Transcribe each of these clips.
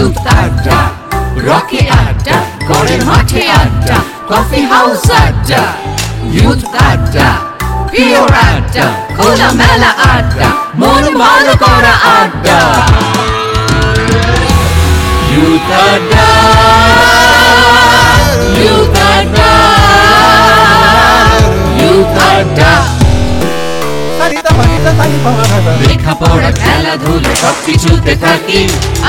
Youth Adda, Rocky Adda, Gordon Mathi Adda, Coffee House Adda, Youth Adda, Pure Adda, Kula Mela Adda, Mon Malakora Adda. Youth Adda, Youth Adda, Youth Adda. লেখাপড়া খেলাধুলা সবকিছুতে থাকি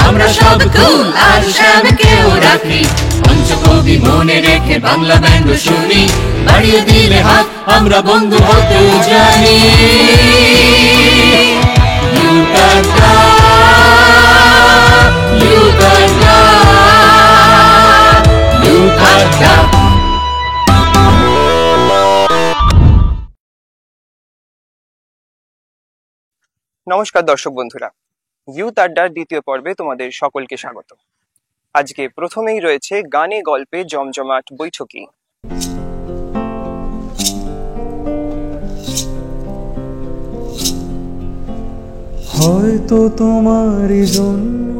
আমরা সব কুল আর শ্যামকেও রাখি পঞ্চকবি মনে রেখে বাংলা ব্যঙ্গ শুনি বাড়িয়ে দিলে হাত আমরা বন্ধু হতে জানি Youth Adda, Youth Adda, Youth Adda. নমস্কার দর্শক বন্ধুরা, ইউথ আড্ডার দ্বিতীয় পর্বে তোমাদের সকলকে স্বাগত। আজকে প্রথমেই রয়েছে গানে গল্পে জমজমাট বৈঠকি। হয়তো তোমারই জন্য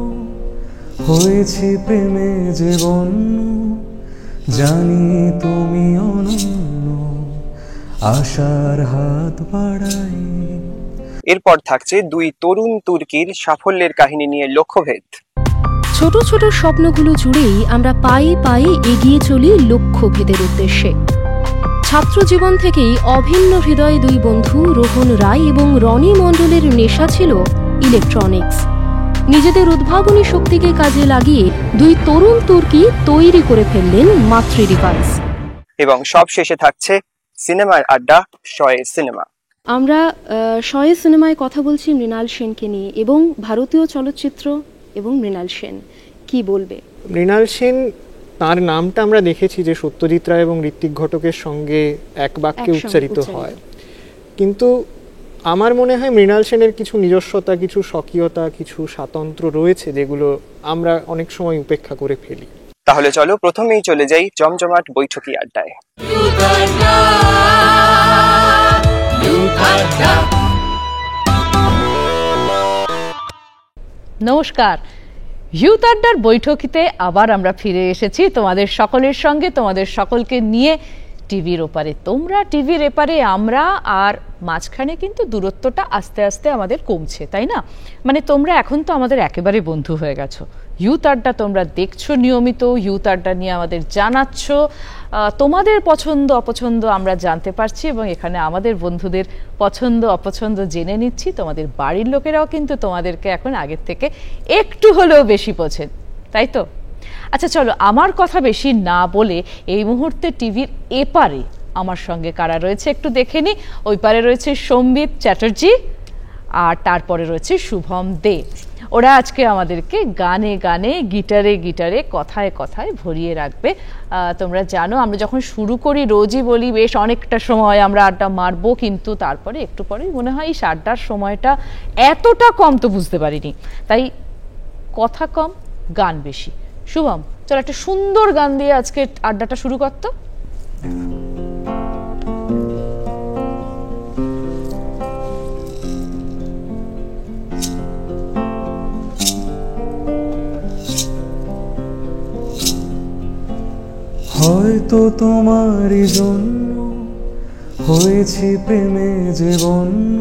হয়েছে প্রেমে যে বন্য, জানি তুমি অনন্য, আশার হাত বাড়াই। এরপর থাকছে দুই তরুণ তুর্কির সাফল্যের কাহিনী নিয়ে লক্ষ্যভেদ। ছোট ছোট স্বপ্নগুলো জুড়েই আমরা পায়ে পায়ে এগিয়ে চলি লক্ষ্যভেদের উদ্দেশ্যে। ছাত্র জীবন থেকেই অভিন্ন হৃদয় দুই বন্ধু রোহন রায় এবং রনি মণ্ডলের নেশা ছিল ইলেকট্রনিক্স। নিজেদের উদ্ভাবনী শক্তিকে কাজে লাগিয়ে দুই তরুণ তুর্কি তৈরি করে ফেললেন মাতৃ ডিভাইস। এবং সব শেষে থাকছে সিনেমার আড্ডা, শয়ে সিনেমা। আমরা শয়ে সিনেমায় কথা বলছি মৃণাল সেনকে নিয়ে এবং ভারতীয় চলচ্চিত্র এবং মৃণাল সেন, কি বলবে? মৃণাল সেন, তার নামটা আমরা দেখেছি যে সত্যজিৎ রায় এবং ঋত্বিক ঘটকের সঙ্গে এক বাক্যে উচ্চারিত হয়, কিন্তু আমার মনে হয় মৃণাল সেনের কিছু নিজস্বতা, কিছু স্বকীয়তা, কিছু স্বাতন্ত্র্য রয়েছে যেগুলো আমরা অনেক সময় উপেক্ষা করে ফেলি। তাহলে চলো প্রথমেই চলে যাই জমজমাট বৈঠকি আড্ডায়। নমস্কার, ইউথ আড্ডার বৈঠকিতে আবার আমরা ফিরে এসেছি তোমাদের সকলের সঙ্গে, তোমাদের সকলকে নিয়ে টিভির ওপারে তোমরা, টিভির এপারে আমরা, আর মাঝখানে কিন্তু দূরত্বটা আস্তে আস্তে আমাদের কমছে, তাই না? মানে তোমরা এখন তো আমাদের একেবারে বন্ধু হয়ে গেছো। ইউথ আড্ডা তোমরা দেখছো নিয়মিত, ইউথ আড্ডা নিয়ে আমাদের জানাচ্ছ, তোমাদের পছন্দ অপছন্দ আমরা জানতে পারছি এবং এখানে আমাদের বন্ধুদের পছন্দ অপছন্দ জেনে নিচ্ছি। তোমাদের বাড়ির লোকেরাও কিন্তু তোমাদেরকে এখন আগের থেকে একটু হলেও বেশি বোঝেন, তাই তো? আচ্ছা চলো, আমার কথা বেশি না বলে এই মুহূর্তে টিভির এপারে আমার সঙ্গে কারা রয়েছে একটু দেখে নি। ওই পারে রয়েছে সম্বিত চ্যাটার্জি আর তারপরে রয়েছে শুভম দে। ওরা আজকে আমাদেরকে গানে গানে, গিটারে গিটারে, কথায় কথায় ভরিয়ে রাখবে। তোমরা জানো আমরা যখন শুরু করি রোজই বলি বেশ অনেকটা সময় আমরা আড্ডা মারবো, কিন্তু তারপরে একটু পরেই মনে হয় এই আড্ডার সময়টা এতটা কম তো বুঝতে পারিনি, তাই কথা কম গান বেশি। শুভম, চল একটা সুন্দর গান দিয়ে আজকে আড্ডাটা শুরু করতো। হয়তো তোমারই জন্য হয়েছে প্রেমে যে বন্য,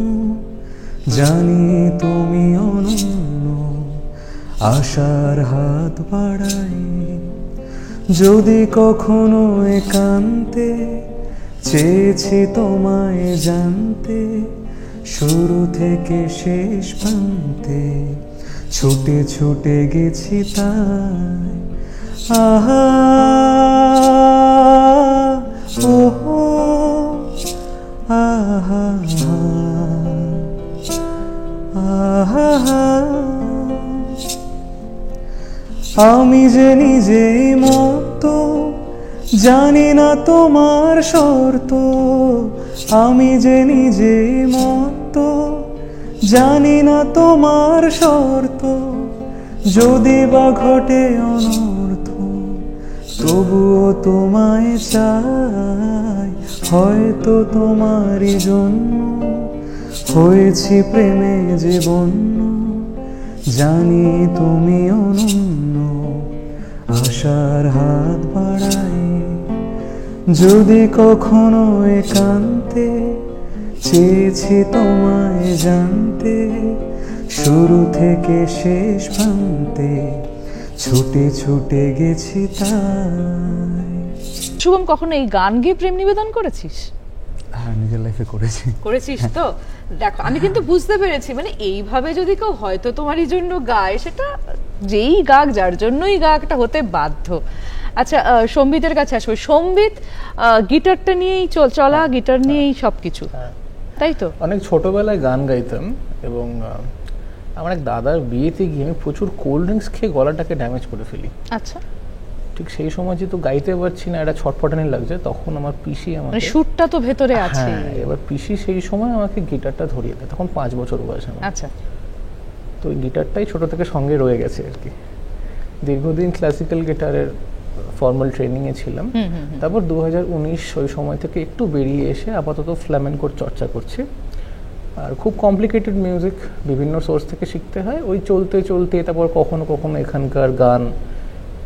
জানি তুমি অনন্য, আশার হাত বাড়াই। যদি কখনো একান্তে চেয়েছি তোমায় জানতে, শুরু থেকে শেষ প্রান্তে ছুটে ছুটে গেছি তাই। আহা ওহো আহা আহা, আমি যে নিজেই মতো, জানি না তোমার শর্ত। আমি যে নিজেই মতো, জানি না তোমার শর্ত। যদি বা ঘটে অনর্থ, তবুও তোমায় চাই। হয়তো তোমারই জন্য হয়েছি প্রেমে যে বন্য, জানি তুমি অনন্য, আশার হাত বাড়াই যদি কখনো একান্তে চেয়েছি তোমায় জানতে, শুরু থেকে শেষ প্রান্তে ছুটে ছুটে গেছি তাই। শুভম, কখনো এই গান গেয়ে প্রেম নিবেদন করেছিস? হ্যাঁ, নিজের লাইফে করেছিস তো? দেখো, আমি কিন্তু বুঝতে পেরেছি, মানে এইভাবে যদি কেউ হয়তো তোমারই জন্য গায়, সেটা যেই গাক যার জন্যই গাক, এটা হতে বাধ্য। আচ্ছা, সম্বিতের কাছে আসবে। সম্বিত, গিটারটা নিয়েই চলা, গিটার নিয়েই সবকিছু, তাই তো? অনেক ছোটবেলায় গান গাইতাম, এবং আমার এক দাদার বিয়েতে গিয়ে আমি প্রচুর কোল্ড ড্রিঙ্কস খেয়ে গলাটাকে ড্যামেজ করে ফেলি। আচ্ছা, ঠিক সেই সময় যেহেতু গাইতে পারছি না, এটা ছটফটানি লাগছে, তখন আমার পিসি আমাকে, সুরটা তো ভেতরে আছে। হ্যাঁ, এবার পিসি সেই সময় আমাকে গিটারটা ধরিয়ে দেয়, তখন 5 বছর বয়স আমার। আচ্ছা, তো ওই গিটারটাই ছোট থেকে সঙ্গে রয়ে গেছে আর কি। দীর্ঘদিন ক্লাসিক্যাল গিটারের ফর্মাল ট্রেনিংয়ে ছিলাম। তারপর 2019 ওই সময় থেকে একটু বেরিয়ে এসে আপাতত ফ্ল্যামেনকোর চর্চা করছি। আর খুব কমপ্লিকেটেড মিউজিক বিভিন্ন সোর্স থেকে শিখতে হয়, ওই চলতে চলতে তারপর কখনো কখনো এখানকার গান,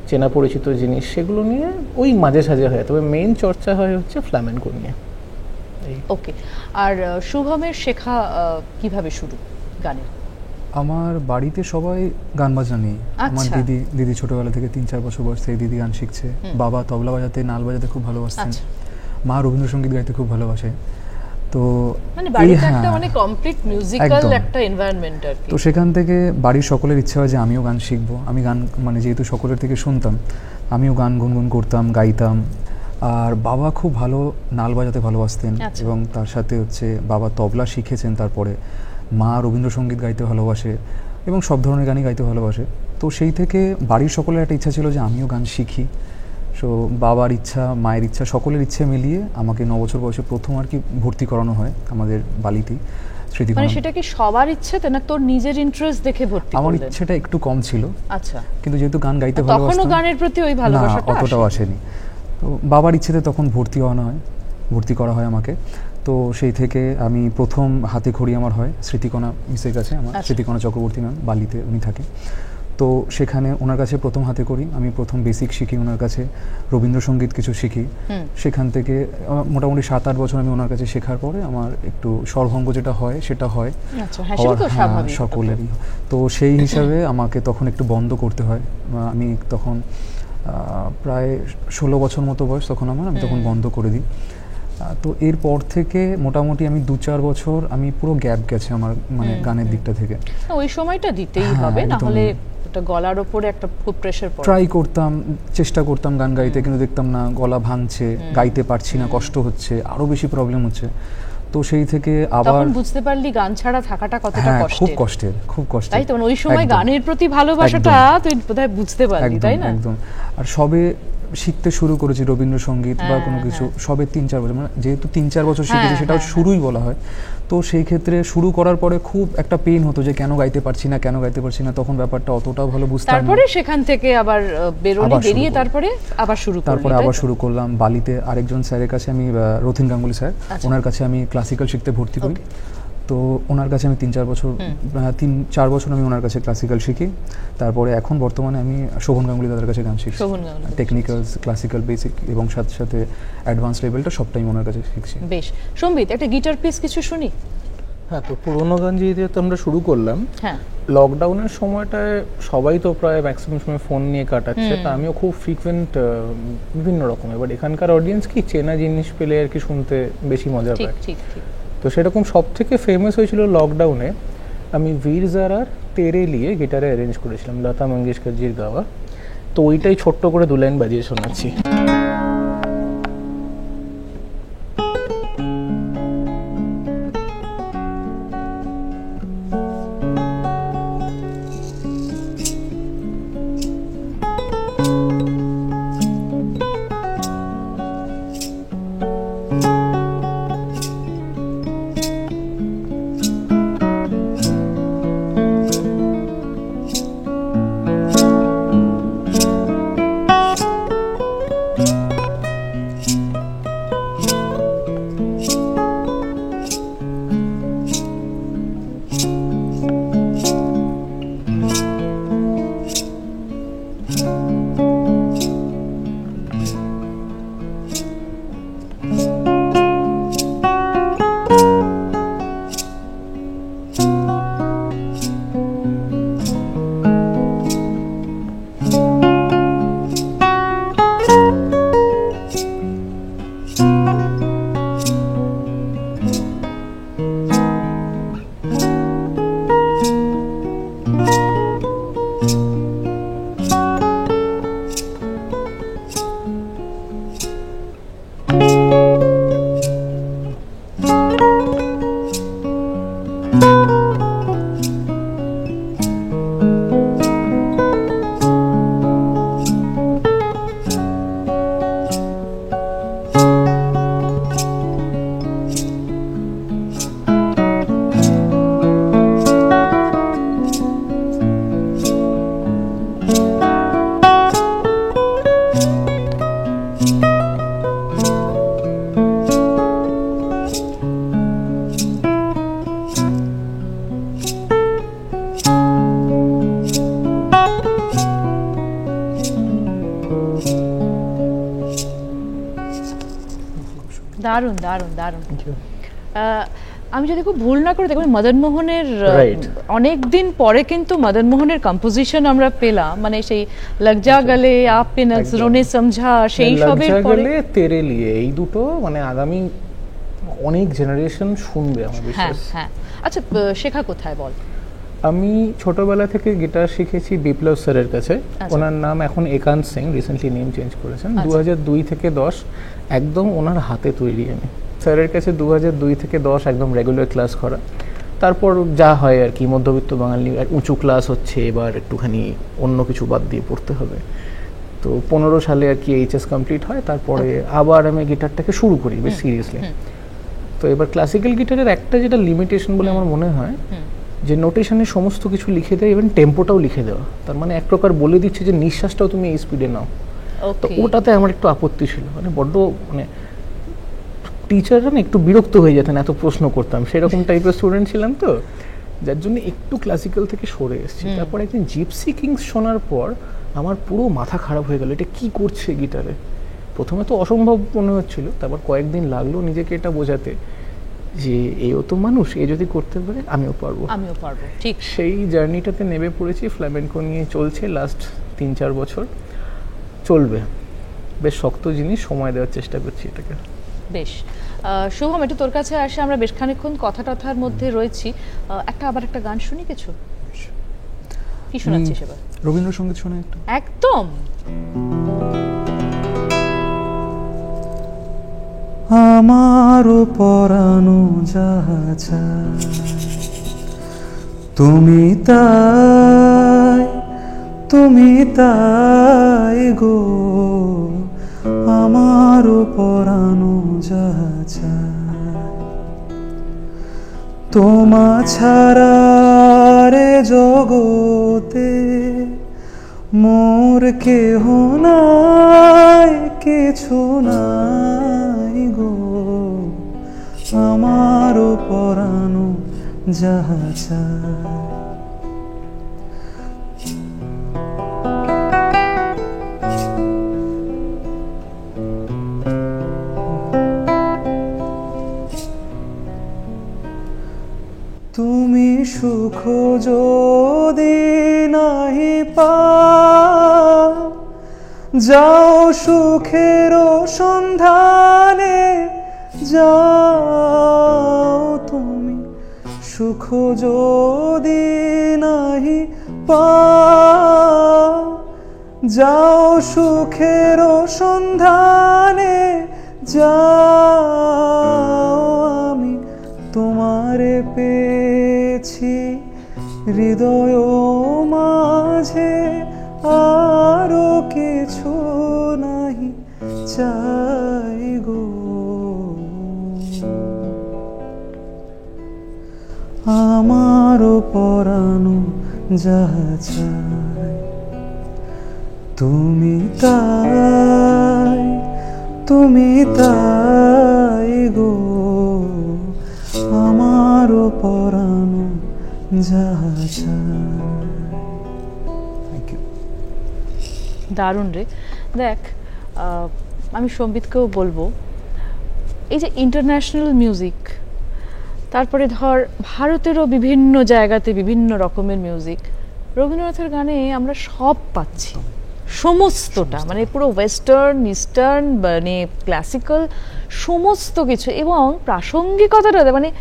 চেনা পরিচিত জিনিস, সেগুলো নিয়ে ওই মাঝে সাঝে হয়, তবে মেইন চর্চা হয় হচ্ছে ফ্ল্যামেনকো নিয়ে। ওকে। আর শুভমের শেখা কিভাবে শুরু গানের? আমার বাড়িতে সবাই গান বাজনা নেই। আমার দিদি ছোটবেলা থেকে 3-4 বছর বয়স থেকে দিদি গান শিখছে। বাবা তবলা বাজাতে, নাল বাজাতে খুব ভালোবাসতেন। মা রবীন্দ্রসঙ্গীত গাইতে খুব ভালোবাসে। তো মানে বাড়িতে একটা মানে কমপ্লিট মিউজিক্যাল একটা এনভায়রনমেন্ট আর কি। তো সেখান থেকে বাড়ির সকলের ইচ্ছা হয় যে আমিও গান শিখবো। আমি গান, মানে যেহেতু সকলের থেকে শুনতাম, আমিও গান গুনগুন করতাম, গাইতাম। আর বাবা খুব ভালো নাল বাজাতে ভালোবাসতেন, এবং তার সাথে হচ্ছে বাবা তবলা শিখেছেন। তারপরে মা রবীন্দ্রসঙ্গীত গাইতে ভালোবাসে এবং সব ধরনের গানই গাইতে ভালোবাসে। তো সেই থেকে বাড়ির সকলের একটা ইচ্ছা ছিল যে আমিও গান শিখি। সো বাবার ইচ্ছা, মায়ের ইচ্ছা, সকলের ইচ্ছে মিলিয়ে আমাকে 9 বছর বয়সে প্রথম আর কি ভর্তি করানো হয় আমাদের বালিতেই স্মৃতিকোণ। মানে সেটা কি সবার ইচ্ছেতে না তোর নিজের ইন্টারেস্ট দেখে ভর্তি করলেন? আমার ইচ্ছেটা একটু কম ছিল। আচ্ছা। কিন্তু যেহেতু গান গাইতে ভালোবাসতাম, তখনও গানের প্রতি ওই ভালোবাসাটা অতটাও আসেনি। তো বাবার ইচ্ছেতে তখন ভর্তি করা হয় আমাকে। তো সেই থেকে আমি প্রথম হাতে খড়ি আমার হয় স্মৃতিকোণা মিসের কাছে। আমার স্মৃতিকোণা চক্রবর্তী ম্যাম, বালিতে উনি থাকে। তো সেখানে ওনার কাছে প্রথম হাতে করি, আমি প্রথম বেসিক শিখি ওনার কাছে, রবীন্দ্রসঙ্গীত কিছু শিখি। সেখান থেকে মোটামুটি 7-8 বছর আমি ওনার কাছে শেখার পরে আমার একটু স্বরভঙ্গ যেটা হয় সেটা হয় সকলেরই। তো সেই হিসাবে আমাকে তখন একটু বন্ধ করতে হয়। আমি তখন প্রায় 16 বছর মতো বয়স তখন আমার, আমি তখন বন্ধ করে দিই। তো এরপর থেকে মোটামুটি আমি 2-4 বছর আমি পুরো গ্যাপ গেছে আমার, মানে গানের দিকটা থেকে। ওই সময়টা দিতেই হবে, না হলে ওটা গলার উপরে একটা খুব প্রেসার পড়ে। ট্রাই করতাম, চেষ্টা করতাম গান গাইতে, কিন্তু দেখতাম না, গলা ভাঙছে, গাইতে পারছি না, কষ্ট হচ্ছে, আরো বেশি প্রবলেম হচ্ছে। তো সেই থেকে আবার তখন বুঝতে পারলি গান ছাড়া থাকাটা কতটা কষ্টের, খুব কষ্টের। তাই তো, ওই সময় গানের প্রতি ভালোবাসাটা তুই বোধহয় বুঝতে পারলি, তাই না? একদম। আর সবে শিখতে শুরু করেছি রবীন্দ্রসঙ্গীত বা কোনো কিছু, সবে 3-4 বছর, মানে যেহেতু 3-4 বছর শিখেছি সেটাও শুরুই বলা হয়। তো সেই ক্ষেত্রে শুরু করার পরে খুব একটা পেইন হতো যে কেন গাইতে পারছি না, তখন ব্যাপারটা অতটাও ভালো বুঝতাম না। তারপরে সেখান থেকে আবার বেরিয়ে তারপরে আবার শুরু করলাম বালিতে আরেকজন স্যারের কাছে, আমি রথিন গাঙ্গুলি স্যার, ওনার কাছে আমি ক্লাসিক্যাল শিখতে ভর্তি করি। তো ওনার কাছে আমি 3-4 বছর আমি ওনার কাছে ক্লাসিক্যাল শিখি। তারপরে এখন বর্তমানে আমি শোভন গাঙ্গুলি দাদার কাছে গান শিখছি, টেকনিক্যাল, ক্লাসিক্যাল, বেসিক এবং সাথে সাথে অ্যাডভান্স লেভেলটা সবটাই ওনার কাছে শিখছি। বেশ, সম্বিত একটা গিটার পিস কিছু শুনি। হ্যাঁ, তো পুরোনো গান যেহেতু আমরা শুরু করলাম, লকডাউনের সময়টায় সবাই তো প্রায় ম্যাক্সিমাম সময় ফোন নিয়ে কাটাচ্ছে, তা আমিও খুব ফ্রিকুয়েন্ট বিভিন্ন রকম। এবার এখানকার অডিয়েন্স কি চেনা জিনিস পেলে আর কি শুনতে বেশি মজা পায়। তো সেরকম সব থেকে ফেমাস হয়েছিল লকডাউনে, আমি বীর জারার তেরে লিয়ে গিটারে অ্যারেঞ্জ করেছিলাম, লতা মঙ্গেশকরজির গাওয়া। তো ওইটাই ছোট্ট করে 2 লাইন বাজিয়ে শোনাচ্ছি। দারুণ দারুণ দারুণ। আমি যদি খুব ভুল না করে দেখবেন মদন মোহনের অনেক দিন পরে কিন্তু মদন মোহনের কম্পোজিশন আমরা পেলাম, মানে সেই লগ যা গলে আপে নজরোনে সমঝা, সেই সবের পরে তেরে লিয়ে, এই দুটো মানে আগামী অনেক জেনারেশন শুনবে আমার বিশ্বাস। হ্যাঁ, আচ্ছা শেখা কোথায় বল? আমি ছোটবেলা থেকে গিটার শিখেছি বিপ্লব স্যারের কাছে। ওনার নাম এখন একান্ত সিং, রিসেন্টলি নেম চেঞ্জ করেছেন। 2002 থেকে 10 একদম ওনার হাতে তৈরি। আমি স্যারের কাছে 2002 থেকে 10 একদম রেগুলার ক্লাস করা। তারপর যা হয় আর কি, মধ্যবিত্ত বাঙালি উঁচু ক্লাস হচ্ছে, এবার একটুখানি অন্য কিছু বাদ দিয়ে পড়তে হবে। তো 15 সালে আর কি এইচএস কমপ্লিট হয়, তারপরে আবার আমি গিটারটাকে শুরু করি বেশ সিরিয়াসলি। তো এবার ক্লাসিক্যাল গিটারের একটা যেটা লিমিটেশন বলে আমার মনে হয়, যে নোটেশনে সমস্ত কিছু লিখে দেয়, ইভেন টেম্পোটাও লিখে দেওয়া। তার মানে এক প্রকার বলে দিচ্ছে যে নিঃশ্বাসটাও তুমি এই স্পিডে নাও। তো ওটাতে আমার একটু আপত্তি ছিল, মানে বড্ড মানে টিচাররা না একটু বিরক্ত হয়ে যেতেন এত প্রশ্ন করতাম, সেরকম টাইপের স্টুডেন্ট ছিলাম। তো যার জন্য একটু ক্লাসিক্যাল থেকে সরে এসেছি। তারপর একদিন জিপসি কিংস শোনার পর আমার পুরো মাথা খারাপ হয়ে গেল, এটা কি করছে গিটারে। প্রথমে তো অসম্ভব মনে হচ্ছিল, তারপর কয়েকদিন লাগলো নিজেকে এটা বোঝাতে যে এও তো মানুষ, এ যদি করতে পারে আমিও পারবো। ঠিক সেই জার্নিটাতে নেমে পড়েছি। ফ্ল্যামেন্কো নিয়ে চলছে লাস্ট 3-4 বছর, চলবে। বেশ শক্ত জিনিস, সময় দেওয়ার চেষ্টা করছি এটাকে। বেশ শুভম, একটু তোর কাছে আসে, আমরা বেশ খানিকক্ষণ কথা টথার মধ্যে রয়েছি। আবার একটা গান শুনি, কিছু কি শোনাচ্ছিস এবার? রবীন্দ্রসঙ্গীত শোনা একটু। একদম। আমারও পরানো যাহা চায় তুমি তাই গো, আমারও পরানো যাহা চায় তোমা ছাড়া রে জগতে মোর কেহ নাই, কিছু নাই গো, আমারও পরানো যাহা চায়। তুমি সুখ যদি নাহি পাও, যাও সুখের সন্ধানে যাও। তুমি সুখ যদি নাহি পাও, যাও সুখের সন্ধানে যাও। আমি তোমারে পেয়েছি হৃদয় মাঝে, আরো কিছু নাহি চাই গো, আমারও পরানো যাহা চাই তুমি তাই গো, আমারও পরানো যাহা চাই। দারুণ রে। দেখ, আমি সম্বিতকেও বলবো, এই যে ইন্টারন্যাশনাল মিউজিক, তারপরে ধর ভারতেরও বিভিন্ন জায়গাতে বিভিন্ন রকমের মিউজিক, রবীন্দ্রনাথের গানে আমরা সব পাচ্ছি, সমস্তটা, মানে পুরো ওয়েস্টার্ন, ইস্টার্ন, মানে ক্লাসিক্যাল, সমস্ত কিছু। এবং প্রাসঙ্গিকতাটা মানে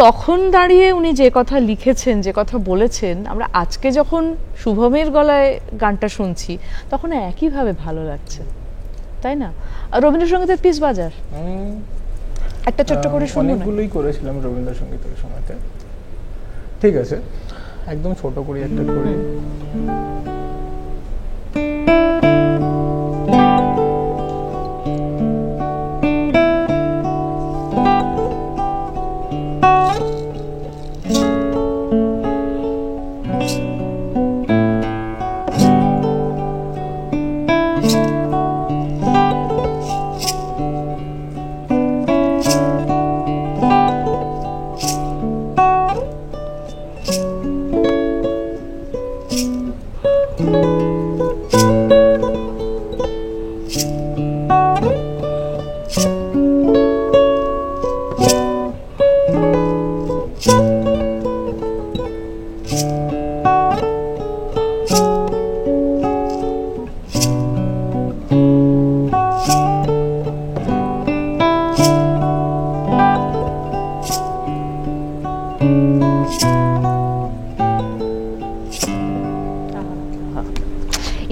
তখন দাঁড়িয়ে উনি যে কথা লিখেছেন, যে কথা বলেছেন, আমরা আজকে যখন শুভমের গলায় গানটা শুনছি তখন একইভাবে ভালো লাগছে, তাই না? রবীন্দ্রসঙ্গীতের পিস বাজার একটা ছোট্ট করে শুনুন। অনেকগুলোই করেছিলাম রবীন্দ্রসঙ্গীতের সময়তে। ঠিক আছে, একদম ছোট করে একটা করি।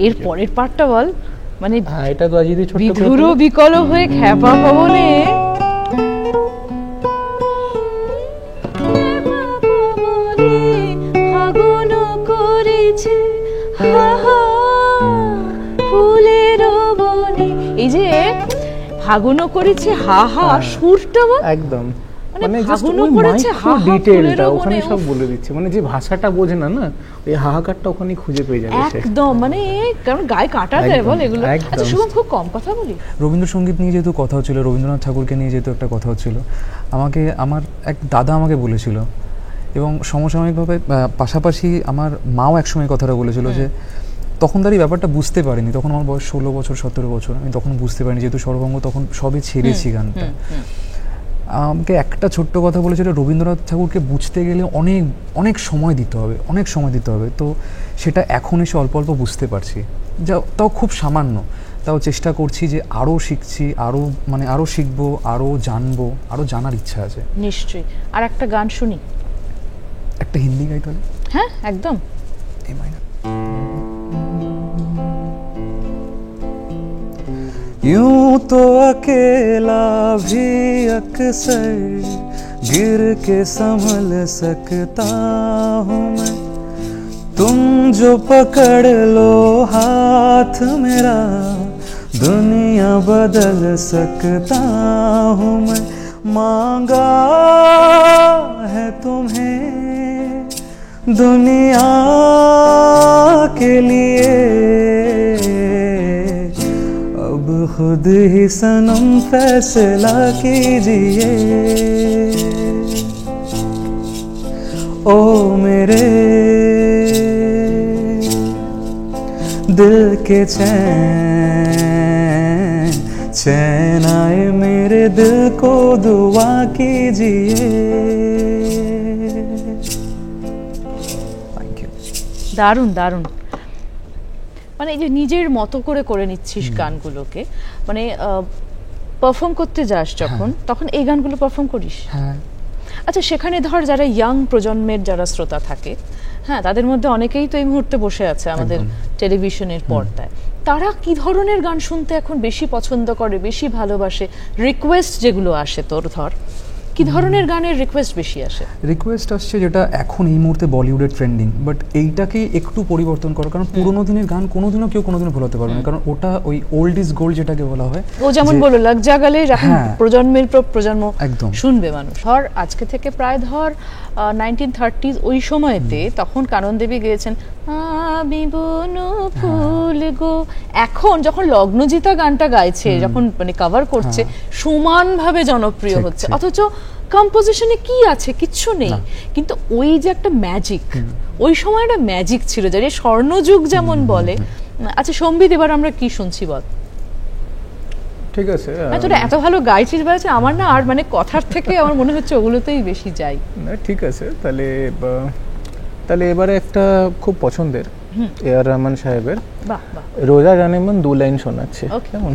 এর পরের পার্টটা বল, মানে এটা তো আজিদি ছোট্ট বিধুর বিকল হয়ে খ্যাপা পবনে ফাগুন করেছে ফুলের বনে, এই যে ফাগুনও করেছে হা হা, সুরটা বল একদম মানে জাস্ট ফাগুনও ওই করেছে হা হা, ডিটেইলটা ফুলেরও ওখানে বনে, সব বলে দিচ্ছে, মানে যে ভাষাটা বোঝে না না, ওই হাহাকারটা ওখানে খুঁজে পেয়ে যাবে সে একদম, মানে কারণ গায়ে কাটা দেয় বল এগুলো। একদম। আচ্ছা শুভম, খুব কম কথা বলি। রবীন্দ্রসঙ্গীত নিয়ে যেহেতু কথা হচ্ছিল, রবীন্দ্রনাথ ঠাকুরকে নিয়ে যেহেতু একটা কথা হচ্ছিল, আমাকে আমার এক দাদা আমাকে বলেছিল, এবং সমসাময়িকভাবে পাশাপাশি আমার মাও একসময় কথাটা বলেছিল যে তখন তার এই ব্যাপারটা বুঝতে পারিনি, তখন আমার বয়স 16 বছর 17 বছর, আমি তখন বুঝতে পারিনি, যেহেতু সর্বঙ্গ তখন সবে ছেড়েছি গানটা। আমাকে একটা ছোট্ট কথা বলেছিল, রবীন্দ্রনাথ ঠাকুরকে বুঝতে গেলে অনেক অনেক সময় দিতে হবে, অনেক সময় দিতে হবে। তো সেটা এখন এসে অল্প অল্প বুঝতে পারছি, যা তাও খুব সামান্য, তাও চেষ্টা করছি যে আরও শিখছি, আরও মানে আরও শিখবো, আরও জানবো, আরও জানার ইচ্ছা আছে। নিশ্চয়ই। আর একটা গান শুনি, একটা হিন্দি গাই তাহলে। হ্যাঁ একদম। এই মাইনার। यूं तो अकेला भी अक्सर गिर के संभल सकता हूँ मैं, तुम जो पकड़ लो हाथ मेरा दुनिया बदल सकता हूँ मैं। मांगा है तुम्हें दुनिया के लिए, अब खुद ही सनम फैसला कीजिए। ओ मेरे दिल के चैन, चैन आए मेरे दिल को दुआ कीजिए। Thank you. দারুণ দারুণ, মানে এই যে নিজের মতো করে করে নিচ্ছিস গানগুলোকে, মানে পারফর্ম করতে যাস যখন, তখন এই গানগুলো পারফর্ম করিস? হ্যাঁ। আচ্ছা সেখানে ধর যারা ইয়াং প্রজন্মের যারা শ্রোতা থাকে, হ্যাঁ তাদের মধ্যে অনেকেই তো এই মুহূর্তে বসে আছে আমাদের টেলিভিশনের পর্দায়, তারা কি ধরনের গান শুনতে এখন বেশি পছন্দ করে, বেশি ভালোবাসে? রিকোয়েস্ট যেগুলো আসে তোর, ধর কি ধরনের গানের রিকোয়েস্ট বেশি আসে? রিকোয়েস্ট আসছে যেটা এখন এই মুহূর্তে বলিউডের ট্রেন্ডিং, বাট এইটাকে একটু পরিবর্তন করো, কারণ পুরোনো দিনের গান কোনোদিনও কেউ কোনোদিনও ভুলাতে পারবে না, কারণ ওটা ওই ওল্ড ইজ গোল্ড যেটাকে বলা হয়। ও যেমন বললো লাগ যা গেলে এখন প্রজন্মের পর প্রজন্ম একদম শুনবে মানুষ। ধর আজকে থেকে প্রায় ধর 1930s ওই সময়তে, তখন কানন দেবী গেয়েছেন আমি বনো ফুল গো, এখন যখন লগ্নজিতা গানটা গাইছে, যখন মানে কভার করছে, সমানভাবে জনপ্রিয় হচ্ছে, অথচ কম্পোজিশনে কি আছে, কিচ্ছু নেই, কিন্তু ওই যে একটা ম্যাজিক, ওই সময় একটা ম্যাজিক ছিল, যে স্বর্ণযুগ যেমন বলে। আচ্ছা সম্বিত, এবার আমরা কি শুনছি বল? ঠিক আছে, তোরা এত ভালো গাইছিস বলেছে, আমার না আর মানে কথার থেকে আমার মনে হচ্ছে ওগুলোতেই বেশি যাই। না ঠিক আছে, তাহলে তাহলে এবারে একটা খুব পছন্দের এআর রহমান সাহেবের বাহ বাহ রোজা জানেমন 2 লাইন শোনাচ্ছে, কেমন?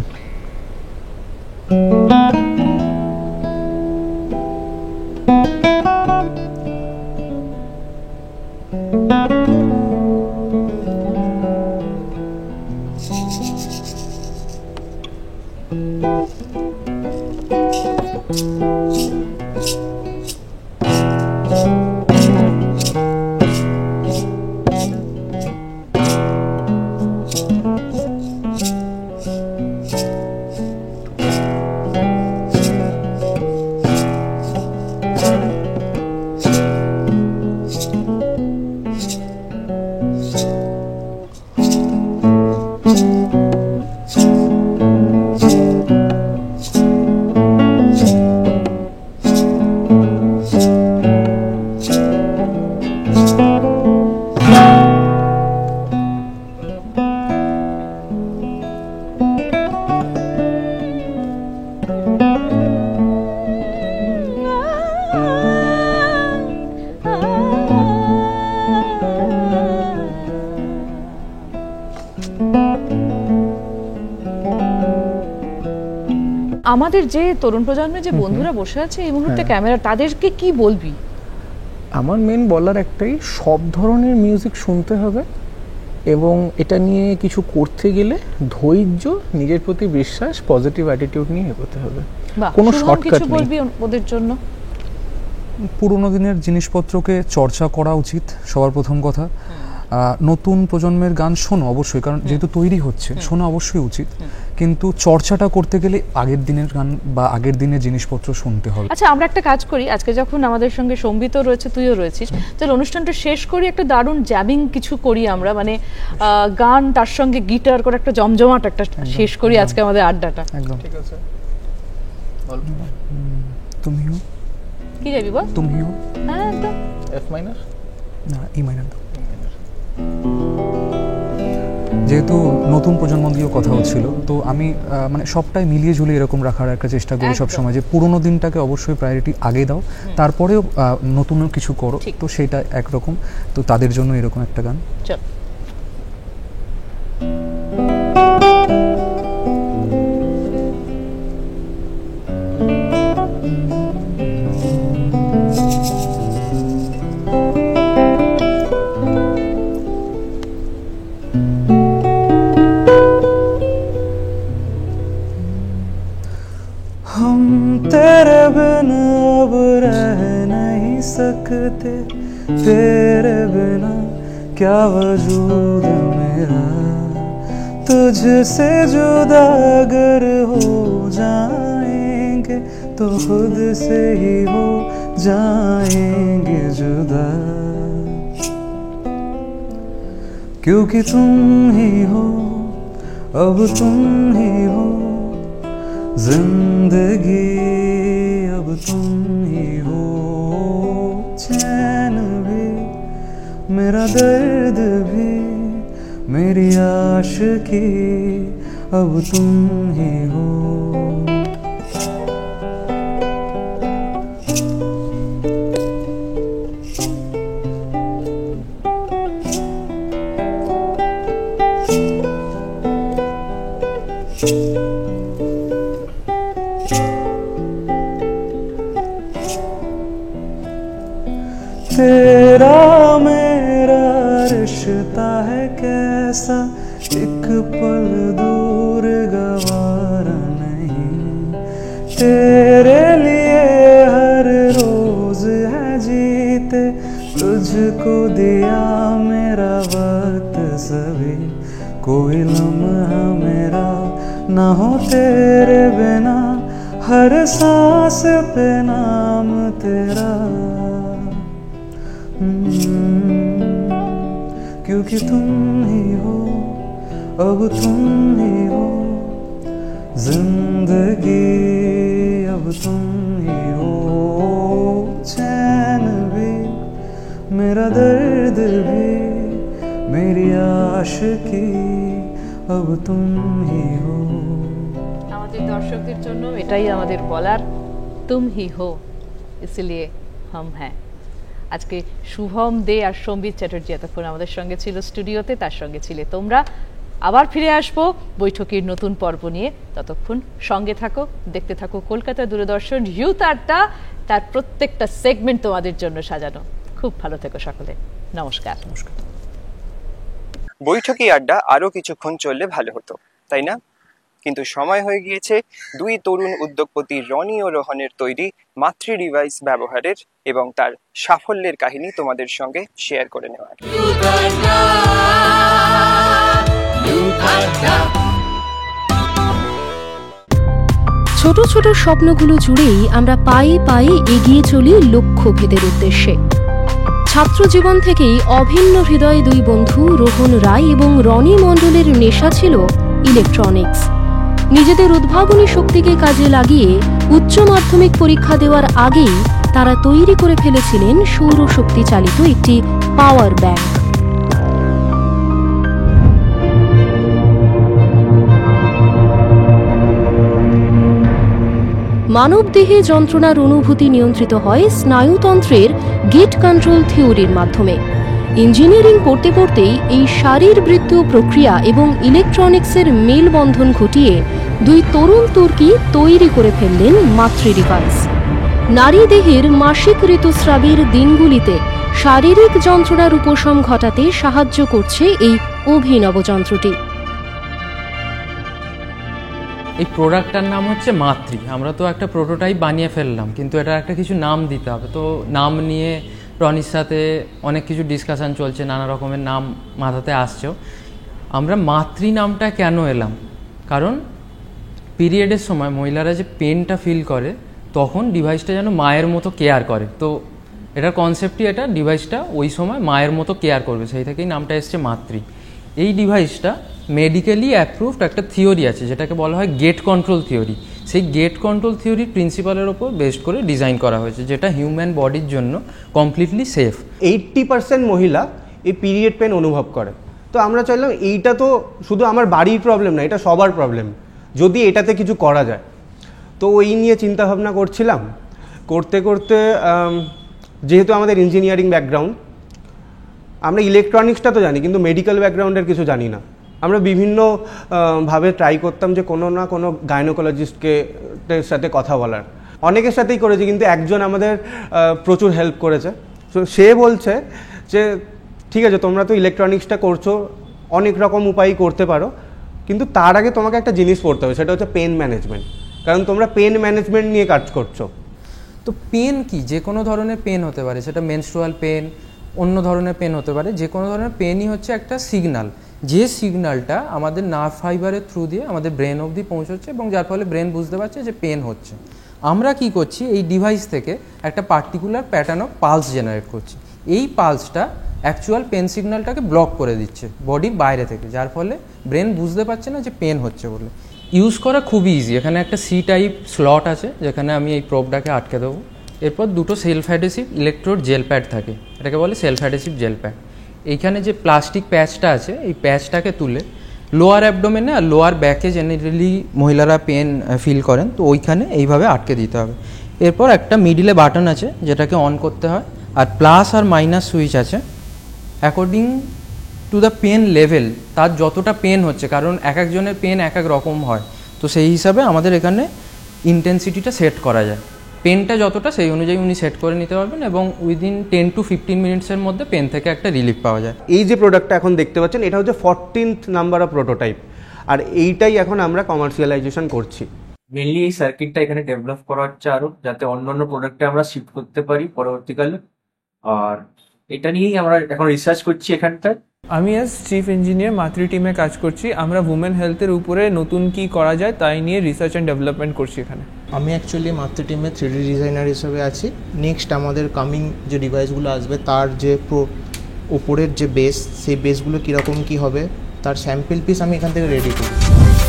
আমাদের যে তরুণ প্রজন্মের যে বন্ধুরা বসে আছে এই মুহূর্তে ক্যামেরা, তাদেরকে কি বলবি? আমার মেন বলার একটাই, সব ধরনের মিউজিক শুনতে হবে, এবং এটা নিয়ে কিছু করতে গেলে ধৈর্য, নিজের প্রতি বিশ্বাস, পজিটিভ অ্যাটিটিউড নিয়ে এগোতে হবে। কোনো শর্টকাট নেই। বলবি ওদের জন্য পুরোনো দিনের জিনিসপত্রকে চর্চা করা উচিত সবার প্রথম কথা। নতুন প্রজন্মের গান শোনো অবশ্যই, কারণ যেহেতু তৈরি হচ্ছে শোনা অবশ্যই উচিত, কিন্তু চর্চাটা করতে গেলে আগের দিনের গান বা আগের দিনের জিনিসপত্র শুনতে হবে। আচ্ছা, আমরা একটা কাজ করি, আজকে যখন আমাদের সঙ্গে সম্বিতও রয়েছে, তুইও রয়েছিস, তাহলে অনুষ্ঠানটা শেষ করি, একটা দারুণ জ্যামিং কিছু করি আমরা, মানে গান তার সঙ্গে গিটার করে একটা জমজমাট একটা শেষ করি আজকে আমাদের আড্ডাটা। একদম ঠিক আছে। তুমিও কি যাবি বল? তুমিও হ্যাঁ একদম। এফ মাইনার না, ই মাইনার দাও। যেহেতু নতুন প্রজন্ম দিয়েও কথা হচ্ছিল, তো আমি মানে সবটাই মিলিয়ে ঝুলিয়ে এরকম রাখার একটা চেষ্টা করি সবসময়, যে পুরোনো দিনটাকে অবশ্যই প্রায়োরিটি আগে দাও, তারপরেও নতুন কিছু করো, তো সেটা একরকম। তো তাদের জন্য এরকম একটা গান। চল। हम तेरे बिन अब रह नहीं सकते, तेरे बिना क्या वजूद मेरा, तुझसे जुदा अगर हो जाएंगे तो खुद से ही हो जाएंगे जुदा, क्योंकि तुम ही हो, अब तुम ही हो जिंदगी, अब तुम ही हो चैन भी, मेरा दर्द भी, मेरी आशिकी, अब तुम ही हो। तेरा मेरा रिश्ता है कैसा, एक पल दूर गवारा नहीं, तेरे लिए हर रोज है जीते, तुझको दिया मेरा वक्त सभी, कोई लम्हा मेरा ना हो तेरे बिना, हर सांस पे नाम तेरा, क्योंकि तुम ही हो, अब तुम ही हो जिंदगी, अब तुम ही हो चैन भी, मेरा दर्द भी, मेरी आशिकी, अब तुम ही हो। আমাদের দর্শকদের জন্য এটাই আমাদের বলার, তুম হি হো ইসলিয়ে হাম হ্যাঁ। আজকে শুভম দে আর সম্বিত চ্যাটার্জি এতক্ষণ আমাদের সঙ্গে ছিল স্টুডিওতে, তার সঙ্গে ছিলে তোমরা। আবার ফিরে আসবো বৈঠকের নতুন পর্ব নিয়ে, ততক্ষণ সঙ্গে থাকো, দেখতে থাকো কলকাতা দূরদর্শন ইউথ আড্ডা, তার প্রত্যেকটা সেগমেন্ট তোমাদের জন্য সাজানো। খুব ভালো থেকো সকলে, নমস্কার। নমস্কার। বৈঠকি আড্ডা আরো কিছুক্ষণ চললে ভালো হতো, তাই না? কিন্তু সময় হয়ে গিয়েছে দুই তরুণ উদ্যোগপতি রনি ও রোহনের তৈরি মাতৃ ডিভাইস ব্যবহারের এবং তার সাফল্যের কাহিনী তোমাদের সঙ্গে শেয়ার করে নেওয়ার। ছোট ছোট স্বপ্নগুলো জুড়েই আমরা পায়ে পায়ে এগিয়ে চলি লক্ষ্যভেদের উদ্দেশ্যে। ছাত্র জীবন থেকেই অভিন্ন হৃদয় দুই বন্ধু রোহন রায় এবং রনি মণ্ডলের নেশা ছিল ইলেকট্রনিক্স। নিজেদের উদ্ভাবনী শক্তিকে কাজে লাগিয়ে উচ্চ মাধ্যমিক পরীক্ষা দেওয়ার আগেই তারা তৈরি করে ফেলেছিলেন সৌরশক্তি চালিত একটি পাওয়ার ব্যাংক। মানবদেহে যন্ত্রণার অনুভূতি নিয়ন্ত্রিত হয় স্নায়ুতন্ত্রের গেট কন্ট্রোল থিওরির মাধ্যমে। ইঞ্জিনিয়ারিং পড়তে পড়তেই এই শারীরবৃত্তীয় প্রক্রিয়া এবং ইলেকট্রনিক্সের মেলবন্ধন ঘটিয়ে দুই তরুণ তুর্কি তৈরি করে ফেললেন মাতৃ ডিভাইস। নারী দেহের মাসিক ঋতুস্রাবের দিনগুলিতে শারীরিক যন্ত্রণার উপশম ঘটাতে সাহায্য করছে এই অভিনব যন্ত্রটি। এই প্রোডাক্টটার নাম হচ্ছে মাতৃ। আমরা তো একটা প্রোটোটাইপ বানিয়ে ফেললাম, কিন্তু এটা একটা কিছু নাম দিতে হবে। তো নাম নিয়ে রনির সাথে অনেক কিছু ডিসকাশন চলছে, নানা রকমের নাম মাথাতে আসছেও। আমরা মাতৃ নামটা কেন এলাম, কারণ পিরিয়ডের সময় মহিলারা যে পেনটা ফিল করে তখন ডিভাইসটা যেন মায়ের মতো কেয়ার করে। তো এটার কনসেপ্টই এটা, ডিভাইসটা ওই সময় মায়ের মতো কেয়ার করবে, সেই থেকেই নামটা এসছে মাতৃ। এই ডিভাইসটা মেডিকেলি অ্যাপ্রুভড একটা থিওরি আছে যেটাকে বলা হয় গেট কন্ট্রোল থিওরি। সেই গেট কন্ট্রোল থিওরির প্রিন্সিপালের ওপর বেস্ড করে ডিজাইন করা হয়েছে, যেটা হিউম্যান বডির জন্য কমপ্লিটলি সেফ। 80% মহিলা এই পিরিয়ড পেন অনুভব করে। তো আমরা চাইলাম এইটা তো শুধু আমার বাড়ির প্রবলেম না, এটা সবার প্রবলেম, যদি এটাতে কিছু করা যায়। তো এই নিয়ে চিন্তা ভাবনা করছিলাম, করতে করতে যেহেতু আমাদের ইঞ্জিনিয়ারিং ব্যাকগ্রাউন্ড, আমরা ইলেকট্রনিক্সটা তো জানি কিন্তু মেডিকেল ব্যাকগ্রাউন্ডের কিছু জানি না। আমরা বিভিন্ন ভাবে ট্রাই করতাম যে কোনো না কোনো গাইনোকোলজিস্টকে সাথে কথা বলার, অনেকের সাথেই করেছি, কিন্তু একজন আমাদের প্রচুর হেল্প করেছে। তো সে বলছে যে ঠিক আছে, তোমরা তো ইলেকট্রনিক্সটা করছো, অনেক রকম উপায় করতে পারো, কিন্তু তার আগে তোমাকে একটা জিনিস পড়তে হবে, সেটা হচ্ছে পেন ম্যানেজমেন্ট, কারণ তোমরা পেন ম্যানেজমেন্ট নিয়ে কাজ করছো। তো পেন কি, যে কোনো ধরনের পেন হতে পারে, সেটা মেনস্ট্রুয়াল পেন, অন্য ধরনের পেন হতে পারে। যে কোনো ধরনের পেনই হচ্ছে একটা সিগন্যাল, যে সিগন্যালটা আমাদের নার্ভ ফাইবারের থ্রু দিয়ে আমাদের ব্রেন অবধি পৌঁছচ্ছে এবং যার ফলে ব্রেন বুঝতে পারছে যে পেন হচ্ছে। আমরা কি করছি, এই ডিভাইস থেকে একটা particular pattern of pulse generate করছি। এই পালসটা অ্যাকচুয়াল পেন সিগন্যালটাকে ব্লক করে দিচ্ছে বডির বাইরে থেকে, যার ফলে ব্রেন বুঝতে পারছে না যে পেন হচ্ছে বলে। ইউজ করা খুবই ইজি। এখানে একটা সি টাইপ স্লট আছে যেখানে আমি এই প্রোবটাকে আটকে দেবো। এরপর দুটো self adhesive electrode gel pad থাকে, এটাকে বলে সেলফ অ্যাডেসিভ জেল প্যাড। এইখানে যে প্লাস্টিক প্যাচটা আছে, এই প্যাচটাকে তুলে লোয়ার অ্যাবডোমেনে আর লোয়ার ব্যাকে জেনারেলি মহিলারা পেন ফিল করেন, তো ওইখানে এইভাবে আটকে দিতে হবে। এরপর একটা মিডিলে বাটন আছে যেটাকে অন করতে হয়, আর প্লাস আর মাইনাস সুইচ আছে according to the pain level, তার যতটা পেন হচ্ছে, কারণ এক একজনের পেন এক এক রকম হয়, তো সেই হিসাবে আমাদের এখানে ইন্টেন্সিটিটা সেট করা যায়। পেনটা যতটা সেই অনুযায়ী উনি সেট করে নিতে পারবেন এবং উইদিন 10 to 15 মিনিটসের মধ্যে পেন থেকে একটা রিলিফ পাওয়া যায়। এই যে প্রোডাক্টটা এখন দেখতে পাচ্ছেন, এটা হচ্ছে 14th নাম্বার অফ প্রোটোটাইপ, আর এইটাই এখন আমরা কমার্শিয়ালাইজেশন করছি। মেনলি এই সার্কিটটা এখানে ডেভেলপ করা হচ্ছে আরো, যাতে অন্যান্য প্রোডাক্টে আমরা শিফট করতে পারি পরবর্তীকালে। আর এটা নিয়েই আমরা এখন রিসার্চ করছি এখানটায়। আমি অ্যাজ চিফ ইঞ্জিনিয়ার মাতৃ টিমে কাজ করছি। আমরা উমেন হেলথের উপরে নতুন কি করা যায় তাই নিয়ে রিসার্চ অ্যান্ড ডেভেলপমেন্ট করছি এখানে। আমি অ্যাকচুয়ালি মাতৃ টিমে 3D ডিজাইনার হিসেবে আছি। নেক্সট আমাদের কামিং যে ডিভাইসগুলো আসবে তার যে ওপরের যে বেস, সেই বেসগুলো কীরকম কী হবে তার স্যাম্পল পিস আমি এখান থেকে রেডি করি।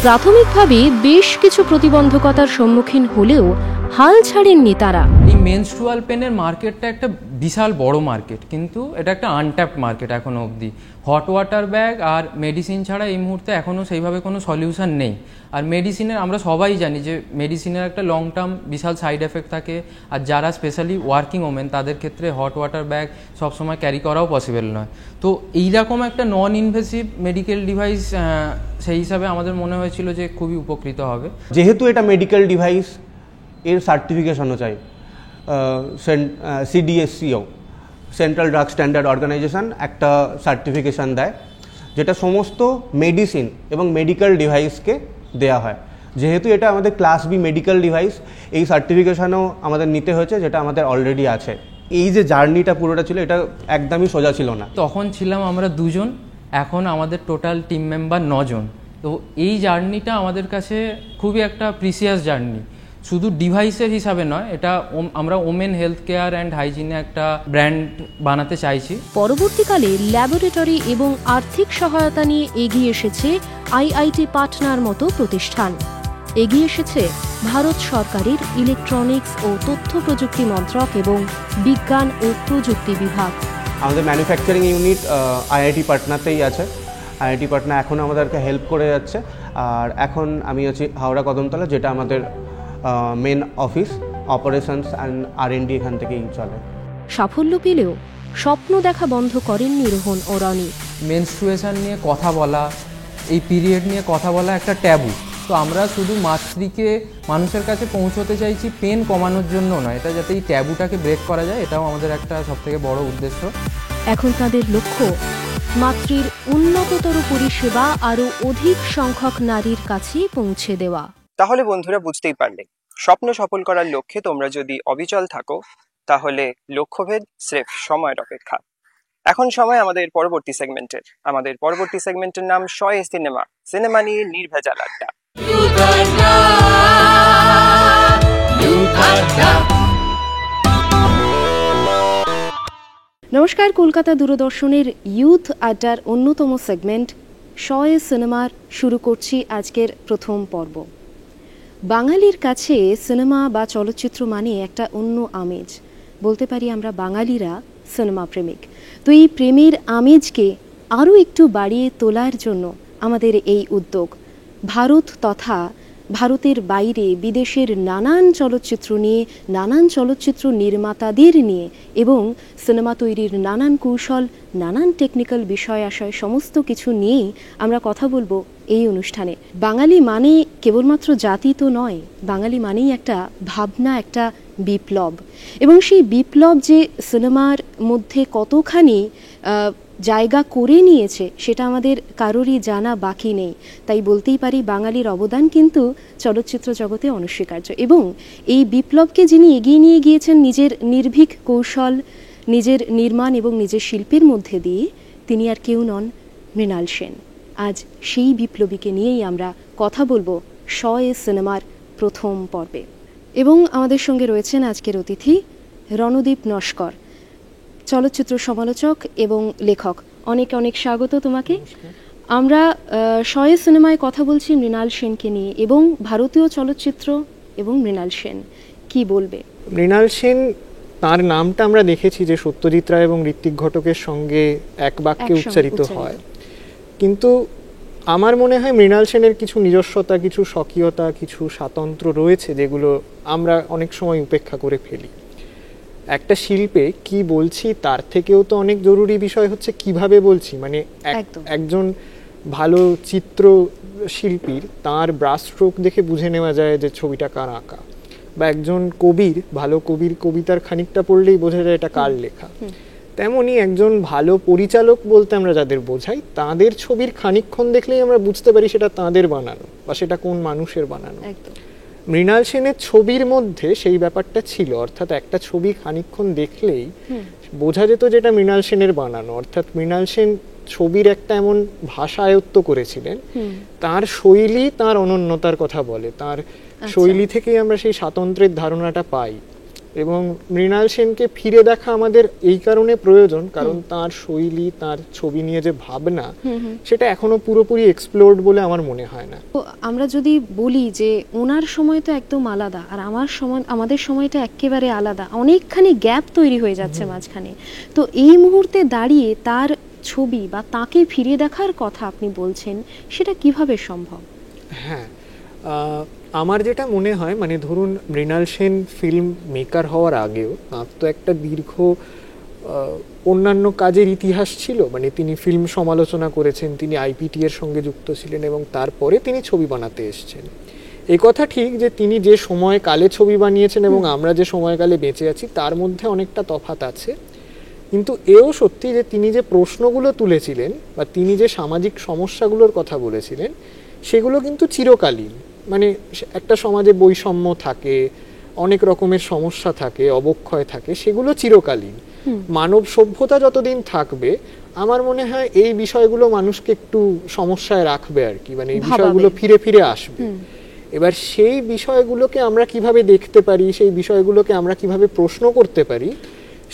প্রাথমিকভাবে বেশ কিছু প্রতিবন্ধকতার সম্মুখীন হলেও হাল ছাড়েননি তারা। এই মেনস্ট্রুয়াল পেনের মার্কেটটা একটা বিশাল বড় মার্কেট, কিন্তু এটা একটা আনট্যাপড মার্কেট এখনও অবধি। হট ওয়াটার ব্যাগ আর মেডিসিন ছাড়া এই মুহূর্তে এখনও সেইভাবে কোনো সলিউশন নেই। আর মেডিসিনের আমরা সবাই জানি যে মেডিসিনের একটা লং টার্ম বিশাল সাইড এফেক্ট থাকে, আর যারা স্পেশালি ওয়ার্কিং ওমেন তাদের ক্ষেত্রে হট ওয়াটার ব্যাগ সবসময় ক্যারি করাও পসিবল নয়। তো এইরকম একটা নন ইনভেসিভ মেডিকেল ডিভাইস সেই হিসাবে আমাদের মনে হয়েছিল যে খুবই উপকৃত হবে। যেহেতু এটা মেডিকেল ডিভাইস, এর সার্টিফিকেশনও চাই। CDSCO, central drug standard organisation, একটা সার্টিফিকেশান দেয় যেটা সমস্ত মেডিসিন এবং মেডিকেল ডিভাইসকে দেয়া হয়। যেহেতু এটা আমাদের ক্লাস বি মেডিকেল ডিভাইস, এই সার্টিফিকেশানও আমাদের নিতে হয়েছে, যেটা আমাদের অলরেডি আছে। এই যে জার্নিটা পুরোটা ছিল, এটা একদমই সোজা ছিল না। তখন ছিলাম আমরা 2 জন, এখন আমাদের টোটাল টিম মেম্বার 9 জন। তো এই জার্নিটা আমাদের কাছে খুবই একটা প্রিসিয়াস জার্নি, শুধু ডিভাইসের হিসাবে নয়, এটা আমরা ওমেন হেলথ কেয়ার অ্যান্ড হাইজিনে একটা ব্র্যান্ড বানাতে চাইছি। পরবর্তীকালে ল্যাবরেটরি এবং আর্থিক সহায়তা নিয়ে এগিয়ে এসেছে IIT পাটনার মতো প্রতিষ্ঠান। এগিয়ে এসেছে ভারত সরকারের ইলেকট্রনিক্স ও তথ্য প্রযুক্তি মন্ত্রক এবং বিজ্ঞান ও প্রযুক্তি বিভাগ। আমাদের ম্যানুফ্যাকচারিং ইউনিট IIT পাটনাতেই আছে। IIT পাটনা এখন আমাদেরকে হেল্প করে যাচ্ছে। আর এখন আমি আছি হাওড়া কদমতলা, যেটা আমাদের main office. Operations and R&D এখান থেকেই চলে। সাফল্য পেলেও স্বপ্ন দেখা বন্ধ করেননি রোহন ও রনি। মেনস্ট্রুয়েশন নিয়ে কথা বলা, এই পিরিয়ড নিয়ে কথা বলা একটা ট্যাবু। তো আমরা শুধু মাতৃকে মানুষের কাছে পৌঁছতে চাইছি পেন কমানোর জন্য নয়, এটা যাতে এই ট্যাবুটাকে ব্রেক করা যায়, এটাও আমাদের একটা সবথেকে বড় উদ্দেশ্য। এখন তাদের লক্ষ্য মাতৃর উন্নততর পরিষেবা আরও অধিক সংখ্যক নারীর কাছে পৌঁছে দেওয়া। তাহলে বন্ধুরা বুঝতেই পারলে, স্বপ্ন সফল করার লক্ষ্যে তোমরা যদি অবিচল থাকো তাহলে লক্ষ্যভেদ স্রেফ সময়ের অপেক্ষা। এখন সময় আমাদের পরবর্তী সেগমেন্টের। আমাদের পরবর্তী সেগমেন্টের নাম শয়ে সিনেমা, সিনেমা নিয়ে নির্ভেজাল আড্ডা। নমস্কার, কলকাতা দূরদর্শনের ইউথ আড্ডার অন্যতম সেগমেন্ট শয়ে সিনেমার শুরু করছি আজকের প্রথম পর্ব। বাঙালির কাছে সিনেমা বা চলচ্চিত্র মানে একটা অন্য আমেজ। বলতে পারি আমরা বাঙালিরা সিনেমা প্রেমিক। তো এই প্রেমের আমেজকে আরও একটু বাড়িয়ে তোলার জন্য আমাদের এই উদ্যোগ। ভারত তথা ভারতের বাইরে বিদেশের নানান চলচ্চিত্র নিয়ে, নানান চলচ্চিত্র নির্মাতাদের নিয়ে এবং সিনেমা তৈরির নানান কৌশল, নানান টেকনিক্যাল বিষয় আশয় সমস্ত কিছু নিয়েই আমরা কথা বলবো এই অনুষ্ঠানে। বাঙালি মানে কেবলমাত্র জাতি তো নয়, বাঙালি মানেই একটা ভাবনা, একটা বিপ্লব। এবং সেই বিপ্লব যে সিনেমার মধ্যে কতখানি জায়গা করে নিয়েছে সেটা আমাদের কারোরই জানা বাকি নেই। তাই বলতেই পারি বাঙালির অবদান কিন্তু চলচ্চিত্র জগতে অনস্বীকার্য। এবং এই বিপ্লবকে যিনি এগিয়ে নিয়ে গিয়েছেন নিজের নির্ভীক কৌশল, নিজের নির্মাণ এবং নিজের শিল্পের মধ্যে দিয়ে, তিনি আর কেউ নন, মৃণাল সেন। আজ সেই বিপ্লবীকে নিয়েই আমরা কথা বলবো শয়ে সিনেমার প্রথম পর্বে। এবং আমাদের সঙ্গে রয়েছেন আজকের অতিথি রণদীপ নস্কর, চলচ্চিত্র সমালোচক এবং লেখক। অনেক অনেক স্বাগত তোমাকে। আমরা শয়ে সিনেমায় কথা বলছি মৃণাল সেনকে নিয়ে এবং ভারতীয় চলচ্চিত্র এবং মৃণাল সেন। কি বলবে? মৃণাল সেন, তার নামটা আমরা দেখেছি যে সত্যজিৎ রায় এবং ঋত্বিক ঘটকের সঙ্গে এক বাক্যে উচ্চারিত হয়, কিন্তু আমার মনে হয় মৃণাল সেনের কিছু নিজস্বতা, কিছু স্বকীয়তা, কিছু স্বাতন্ত্র্য রয়েছে যেগুলো আমরা অনেক সময় উপেক্ষা করে ফেলি। একটা শিল্পে কি বলছি তার থেকেও তো অনেক জরুরি বিষয় হচ্ছে কিভাবে বলছি। মানে একজন ভালো চিত্র শিল্পীর তার ব্রাশ স্ট্রোক দেখে বুঝে নেওয়া যায় যে ছবিটা কার আঁকা, বা একজন কবির, ভালো কবির কবিতার খানিকটা পড়লেই বোঝা যায় এটা কার লেখা। তেমনি একজন ভালো পরিচালক বলতে আমরা যাদের বোঝাই, তাদের ছবির খানিকক্ষণ দেখলেই আমরা বুঝতে পারি সেটা তাদের বানানো বা সেটা কোন মানুষের বানানো। মৃণাল সেনের ছবির মধ্যে সেই ব্যাপারটা ছিল, অর্থাৎ একটা ছবি খানিকক্ষণ দেখলেই বোঝা যেত যেটা মৃণাল সেনের বানানো। অর্থাৎ মৃণাল সেন ছবির একটা এমন ভাষা আয়ত্ত করেছিলেন, তার শৈলী তার অনন্যতার কথা বলে, তার শৈলী থেকেই আমরা সেই স্বাতন্ত্র্যের ধারণাটা পাই। এবং মৃণাল সেনকে ফিরে দেখা আমাদের এই কারণে প্রয়োজন, কারণ তার শৈলী, তার ছবি নিয়ে যে ভাবনা, সেটা এখনো পুরোপুরি এক্সপ্লোরড বলে আমার মনে হয় না। আমরা যদি বলি যে ওনার সময় তো একদম আলাদা আর আমাদের সময়টা একেবারে আলাদা, অনেকখানি গ্যাপ তৈরি হয়ে যাচ্ছে মাঝখানে। তো এই মুহূর্তে দাঁড়িয়ে তার ছবি বা তাকে ফিরে দেখার কথা আপনি বলছেন, সেটা কিভাবে সম্ভব? হ্যাঁ, আমার যেটা মনে হয়, মানে ধরুন মৃণাল সেন ফিল্ম মেকার হওয়ার আগেও তার তো একটা দীর্ঘ অন্যান্য কাজের ইতিহাস ছিল। মানে তিনি ফিল্ম সমালোচনা করেছেন, তিনি আইপিটি এর সঙ্গে যুক্ত ছিলেন এবং তারপরে তিনি ছবি বানাতে এসেছেন। এই কথা ঠিক যে তিনি যে সময়কালে ছবি বানিয়েছেন এবং আমরা যে সময়কালে বেঁচে আছি তার মধ্যে অনেকটা তফাৎ আছে। কিন্তু এও সত্যি যে তিনি যে প্রশ্নগুলো তুলেছিলেন বা তিনি যে সামাজিক সমস্যাগুলোর কথা বলেছিলেন সেগুলো কিন্তু চিরকালীন। মানে একটা সমাজে বৈষম্য থাকে, অনেক রকমের সমস্যা থাকে, অবক্ষয় থাকে, সেগুলো চিরকালীন। মানব সভ্যতা যতদিন থাকবে আমার মনে হয় এই বিষয়গুলো মানুষকে একটু সমস্যায় রাখবে আর কি, মানে এই বিষয়গুলো ফিরে ফিরে আসবে। এবার সেই বিষয়গুলোকে আমরা কিভাবে দেখতে পারি, সেই বিষয়গুলোকে আমরা কিভাবে প্রশ্ন করতে পারি,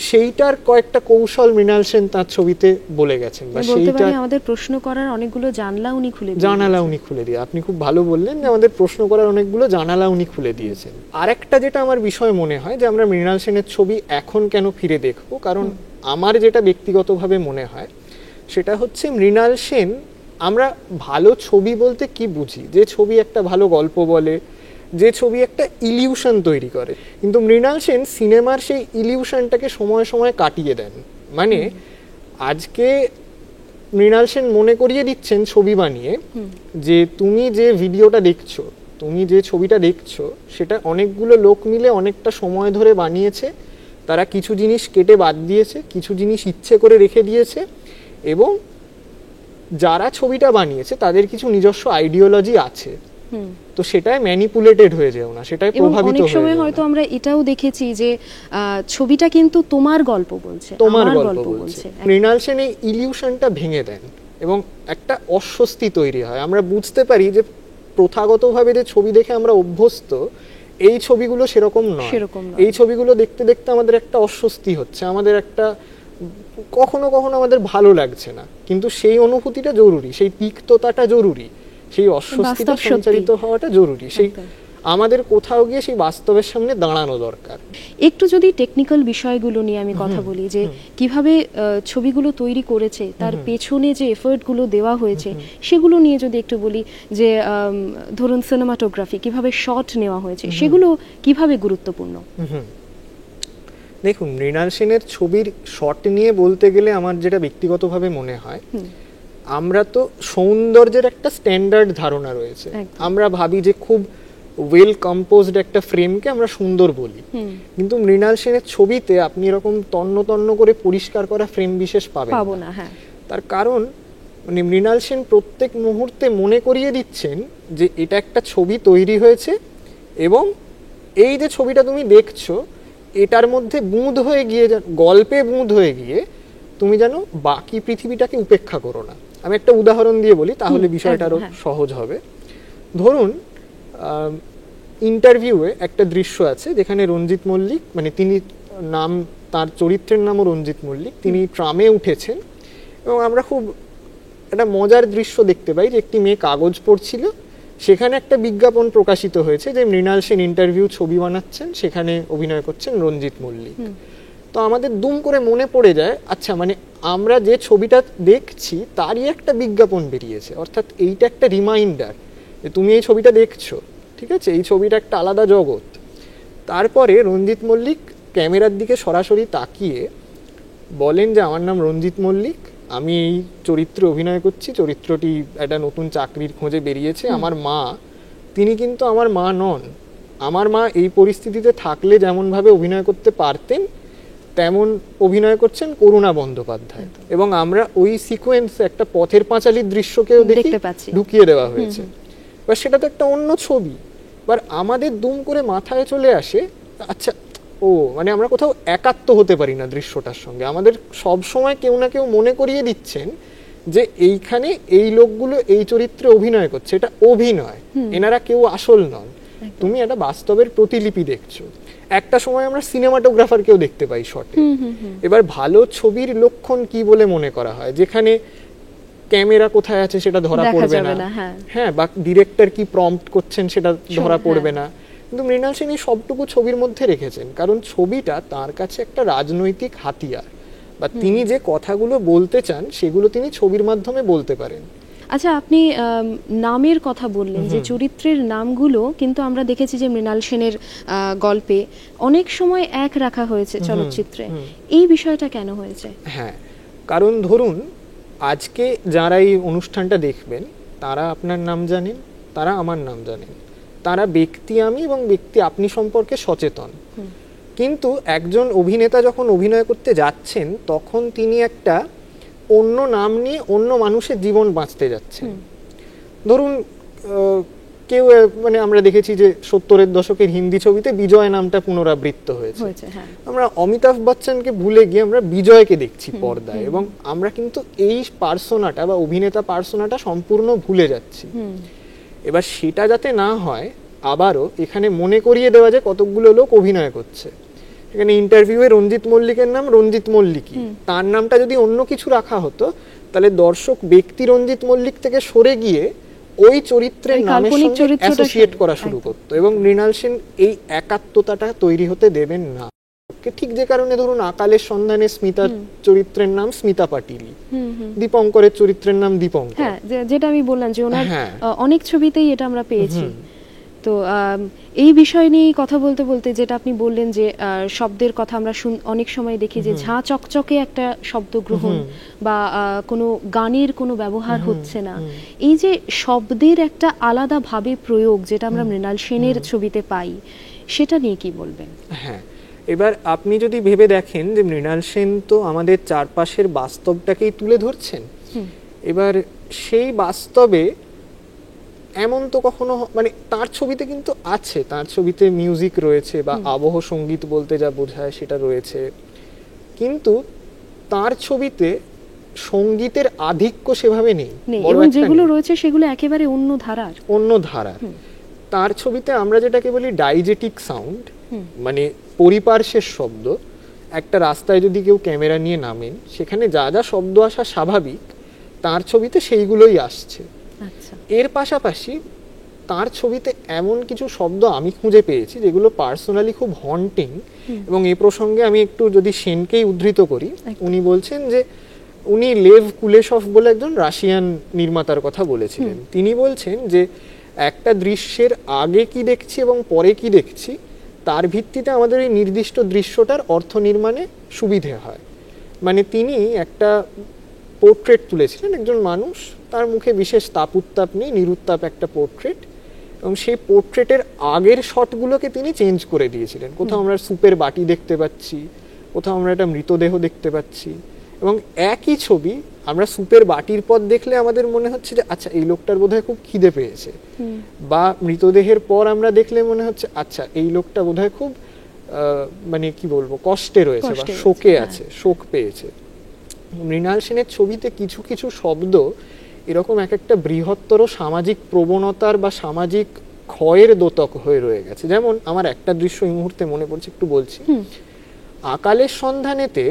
সেইটার কয়েকটা কৌশল মৃণাল সেন তার ছবিতে বলে গেছেন। বা সেইটা আমাদের প্রশ্ন করার অনেকগুলো জানালা উনি খুলে দিয়ে, আপনি খুব ভালো বললেন যে আমাদের প্রশ্ন করার অনেকগুলো জানালা উনি খুলে দিয়েছেন। আরেকটা যেটা আমার বিষয় মনে হয় যে আমরা মৃণাল সেনের ছবি এখন কেন ফিরে দেখবো, কারণ আমার যেটা ব্যক্তিগতভাবে মনে হয় সেটা হচ্ছে মৃণাল সেন, আমরা ভালো ছবি বলতে কি বুঝি, যে ছবি একটা ভালো গল্প বলে, যে ছবি একটা ইলিউশন তৈরি করে। কিন্তু মৃণাল সেন সিনেমার সেই ইলিউশনটাকে সময় সময় কাটিয়ে দেন। মানে আজকে মৃণাল সেন মনে করিয়ে দিচ্ছেন ছবি বানিয়ে যে তুমি যে ভিডিওটা দেখছো, তুমি যে ছবিটা দেখছো, সেটা অনেকগুলো লোক মিলে অনেকটা সময় ধরে বানিয়েছে, তারা কিছু জিনিস কেটে বাদ দিয়েছে, কিছু জিনিস ইচ্ছে করে রেখে দিয়েছে, এবং যারা ছবিটা বানিয়েছে তাদের কিছু নিজস্ব আইডিওলজি আছে, তো সেটাই ম্যানিপুলেটেড হয়ে যেও না, সেটাই প্রভাবিত অনেক হয়ে সময় যেও হয়তো না। আমরা এটাও দেখেছি যে ছবিটা কিন্তু তোমার গল্প বলছে, তোমার আমার গল্প বলছে। মৃণাল সেন এই ইলিউশনটা ভেঙে দেন এবং একটা অস্বস্তি তৈরি হয়। আমরা বুঝতে পারি যে প্রথাগতভাবে যে ছবি দেখে আমরা অভ্যস্ত, এই ছবিগুলো সেরকম নয়। এই ছবিগুলো দেখতে দেখতে আমাদের একটা অস্বস্তি হচ্ছে, আমাদের একটা কখনো কখনো আমাদের ভালো লাগছে না, কিন্তু সেই অনুভূতিটা জরুরি, সেই তিক্ততাটা জরুরি, সেই অস্বস্তিটা সঞ্চারিত হওয়াটা জরুরি, সেই আমাদের কোথাও গিয়ে সেই বাস্তবের সামনে দাঁড়ানো দরকার। একটু যদি টেকনিক্যাল বিষয়গুলো নিয়ে আমি কথা বলি, যে কিভাবে ছবিগুলো তৈরি করেছে, তার পেছনে যে এফোর্টগুলো দেওয়া হয়েছে সেগুলো নিয়ে যদি একটু বলি, যে ধরুন সিনেমাটোগ্রাফি কিভাবে শট নেওয়া হয়েছে, সেগুলো কিভাবে গুরুত্বপূর্ণ। দেখুন, মৃণাল সেনের ছবির শট নিয়ে বলতে গেলে আমার যেটা ব্যক্তিগতভাবে মনে হয়, আমরা তো সৌন্দর্যের একটা স্ট্যান্ডার্ড ধারণা রয়েছে, আমরা ভাবি যে খুব ওয়েল কম্পোজড একটা ফ্রেমকে আমরা সুন্দর বলি, কিন্তু মৃণাল সেনের ছবিতে আপনি এরকম তন্ন তন্ন করে পরিষ্কার করা ফ্রেম বিশেষ পাবেন না। তার কারণ মানে মৃণাল সেন প্রত্যেক মুহূর্তে মনে করিয়ে দিচ্ছেন যে এটা একটা ছবি তৈরি হয়েছে এবং এই যে ছবিটা তুমি দেখছো এটার মধ্যে বুঁদ হয়ে গিয়ে, গল্পে বুঁদ হয়ে গিয়ে তুমি জানো বাকি পৃথিবীটাকে উপেক্ষা করো না। আমি একটা উদাহরণ দিয়ে বলি, তাহলে বিষয়টা আরো সহজ হবে। ধরুন ইন্টারভিউয়ে একটা দৃশ্য আছে যেখানে রঞ্জিত মল্লিক, মানে তিনি নাম, তার চরিত্রের নামও রঞ্জিত মল্লিক, তিনি ট্রামে উঠেছেন এবং আমরা খুব একটা মজার দৃশ্য দেখতে পাই যে একটি মেয়ে কাগজ পড়ছিল, সেখানে একটা বিজ্ঞাপন প্রকাশিত হয়েছে যে মৃণাল সেন ইন্টারভিউ ছবি বানাচ্ছেন, সেখানে অভিনয় করছেন রঞ্জিত মল্লিক। তো আমাদের দুম করে মনে পড়ে যায়, আচ্ছা মানে আমরা যে ছবিটা দেখছি তারই একটা বিজ্ঞাপন বেরিয়েছে, অর্থাৎ এইটা একটা রিমাইন্ডার যে তুমি এই ছবিটা দেখছো, ঠিক আছে, এই ছবিটা একটা আলাদা জগৎ। তারপরে রঞ্জিত মল্লিক ক্যামেরার দিকে সরাসরি তাকিয়ে বলেন যে আমার নাম রঞ্জিত মল্লিক, আমি এই চরিত্রে অভিনয় করছি, চরিত্রটি একটা নতুন চাকরির খোঁজে বেরিয়েছে, আমার মা, তিনি কিন্তু আমার মা নন, আমার মা এই পরিস্থিতিতে থাকলে যেমনভাবে অভিনয় করতে পারতেন তেমন অভিনয় করছেন করুণা বন্দ্যোপাধ্যায়, এবং আমরা ওই সিকোয়েন্সে একটা পথের পাঁচালীর দৃশ্যকেও দেখতে পাচ্ছি, ঢুকিয়ে দেওয়া হয়েছে। এবার সেটা তো একটা অন্য ছবি, এবার আমাদের দুম করে মাথায় চলে আসে, আচ্ছা ও মানে আমরা কোথাও একাত্ম হতে পারি না দৃশ্যটার সঙ্গে, আমাদের সব সময় কেউ না কেউ মনে করিয়ে দিচ্ছেন যে এইখানে এই লোকগুলো এই চরিত্রে অভিনয় করছে, এটা অভিনয়, এনারা কেউ আসল নন, তুমি একটা বাস্তবের প্রতিলিপি দেখছো। একটা সময় আমরা সিনেমাটোগ্রাফারকেও দেখতে পাই শটে। এবার ভালো ছবির লক্ষণ কি বলে মনে করা হয়, যেখানে ক্যামেরা কোথায় আছে সেটা ধরা পড়বে না, হ্যাঁ, বা ডিরেক্টর কি প্রম্পট করছেন সেটা ধরা পড়বে না, কিন্তু মৃণাল সেন এই সবটুকু ছবির মধ্যে রেখেছেন, কারণ ছবিটা তার কাছে একটা রাজনৈতিক হাতিয়ার, বা তিনি যে কথাগুলো বলতে চান সেগুলো তিনি ছবির মাধ্যমে বলতে পারেন। আচ্ছা, আপনি নামের কথা বললেন, যে চরিত্রের নামগুলো কিন্তু আমরা দেখেছি যে মৃণাল সেনের গল্পে অনেক সময় এক রাখা হয়েছে চলচ্চিত্রে, এই বিষয়টা কেন হয়েছে? হ্যাঁ, কারণ ধরুন আজকে যারা এই অনুষ্ঠানটা দেখবেন তারা আপনার নাম জানেন, তারা আমার নাম জানেন, তারা ব্যক্তি আমি এবং ব্যক্তি আপনি সম্পর্কে সচেতন, কিন্তু একজন অভিনেতা যখন অভিনয় করতে যাচ্ছেন তখন তিনি একটা অন্য নাম নিয়ে অন্য মানুষের জীবন বাঁচতে যাচ্ছেন। ধরুন কেউ, মানে আমরা দেখেছি যে 70-এর দশকের হিন্দি ছবিতে বিজয় নামটা পুনরাবৃত্ত হয়েছে, আমরা অমিতাভ বচ্চনকে ভুলে গিয়ে আমরা বিজয়কে দেখছি পর্দায়, এবং আমরা কিন্তু এই পার্সোনাটা বা অভিনেতা পার্সোনাটা সম্পূর্ণ ভুলে যাচ্ছি। এবার সেটা যাতে না হয়, আবারও এখানে মনে করিয়ে দেওয়া যে কতগুলো লোক অভিনয় করছে। এখানে ইন্টারভিউয়ে রঞ্জিত মল্লিকের নাম রঞ্জিত মল্লিকই, তার নামটা যদি অন্য কিছু রাখা হতো তাহলে দর্শক ব্যক্তি রঞ্জিত মল্লিক থেকে সরে গিয়ে ওই চরিত্রের নামের সঙ্গে অ্যাসোসিয়েট করা শুরু করতো, এবং মৃণাল সেন এই একাত্মতাটা তৈরি হতে দেবেন না। ঠিক যে কারণে ধরুন আকালের সন্ধানে স্মিতার চরিত্রের নাম স্মিতা পাটিলি, দীপঙ্করের চরিত্রের নাম দীপঙ্কর, হ্যাঁ, যেটা আমি বললাম যে ওনার অনেক ছবিতেই এটা আমরা পেয়েছি। তো এই বিষয় নিয়ে কথা বলতে বলতে যেটা আপনি বললেন যে শব্দের কথা আমরা অনেক সময় দেখি যে ঝাঁ চকচকে একটা শব্দ গ্রহণ বা কোনো গানের কোনো ব্যবহার হচ্ছে না, এই যে শব্দের একটা আলাদা ভাবে প্রয়োগ যেটা আমরা মৃণাল সেনের ছবিতে পাই, সেটা নিয়ে কি বলবেন? হ্যাঁ, এবার আপনি যদি ভেবে দেখেন যে মৃণাল সেন তো আমাদের চারপাশের বাস্তবটাকেই তুলে ধরছেন, এবার সেই বাস্তবে এমন তো কখনো মানে তার ছবিতে কিন্তু আছে, তার ছবিতে মিউজিক রয়েছে বা আবহ সঙ্গীত বলতে যা বোঝায় সেটা রয়েছে, কিন্তু তার ছবিতে সঙ্গীতের আধিক্য সেভাবে নেই, এবং যেগুলো রয়েছে সেগুলো একেবারে অন্য ধারার। তার ছবিতে আমরা যেটাকে বলি ডাইজেটিক সাউন্ড, মানে পরিপার্শ্বের শব্দ। একটা রাস্তায় যদি কেউ ক্যামেরা নিয়ে নামেন, সেখানে যা যা শব্দ আসা স্বাভাবিক, তার ছবিতে সেইগুলোই আসছে। এর পাশাপাশি তার ছবিতে এমন কিছু শব্দ আমি খুঁজে পেয়েছি যেগুলো পার্সোনালি খুব হন্টিং। এবং এই প্রসঙ্গে আমি একটু যদি সেনকেই উদ্ধৃত করি, উনি বলছেন যে উনি লেভ কুলেশভ বলে একজন রাশিয়ান নির্মাতার কথা বলেছিলেন। তিনি বলছেন যে একটা দৃশ্যের আগে কি দেখছি এবং পরে কি দেখছি তার ভিত্তিতে আমাদের এই নির্দিষ্ট দৃশ্যটার অর্থ নির্মাণে সুবিধে হয়। মানে তিনি একটা পোর্ট্রেট তুলেছিলেন, একজন মানুষ, তার মুখে বিশেষ তাপ উত্তাপ নেই, নিরুত্তাপ একটা পোর্ট্রেট, এবং সেই পোর্ট্রেটের আগের শটগুলোকে তিনি চেঞ্জ করে দিয়েছিলেন। কোথাও আমরা সুপের বাটি দেখতে পাচ্ছি, কোথাও আমরা একটা মৃতদেহ দেখতে পাচ্ছি, এবং একই ছবি আমরা সুপের বাটির পর দেখলে আমাদের মনে হচ্ছে যে আচ্ছা এই লোকটার বোধহয় খুব খিদে পেয়েছে, বা মৃতদেহের পর আমরা দেখলে মনে হচ্ছে আচ্ছা এই লোকটা বোধহয় খুব মানে কি বলবো কষ্টে রয়েছে বা শোকে আছে, শোক পেয়েছে। মৃণাল সেনের ছবিতে কিছু কিছু শব্দ এরকম এক একটা বৃহত্তর সামাজিক প্রবণতার বা সামাজিক ক্ষয়ের দোতক হয়ে রয়ে গেছে। যেমন আমার একটা দৃশ্য এই মুহূর্তে মনে পড়ছে, একটু বলছি। আকালের সন্ধানেতে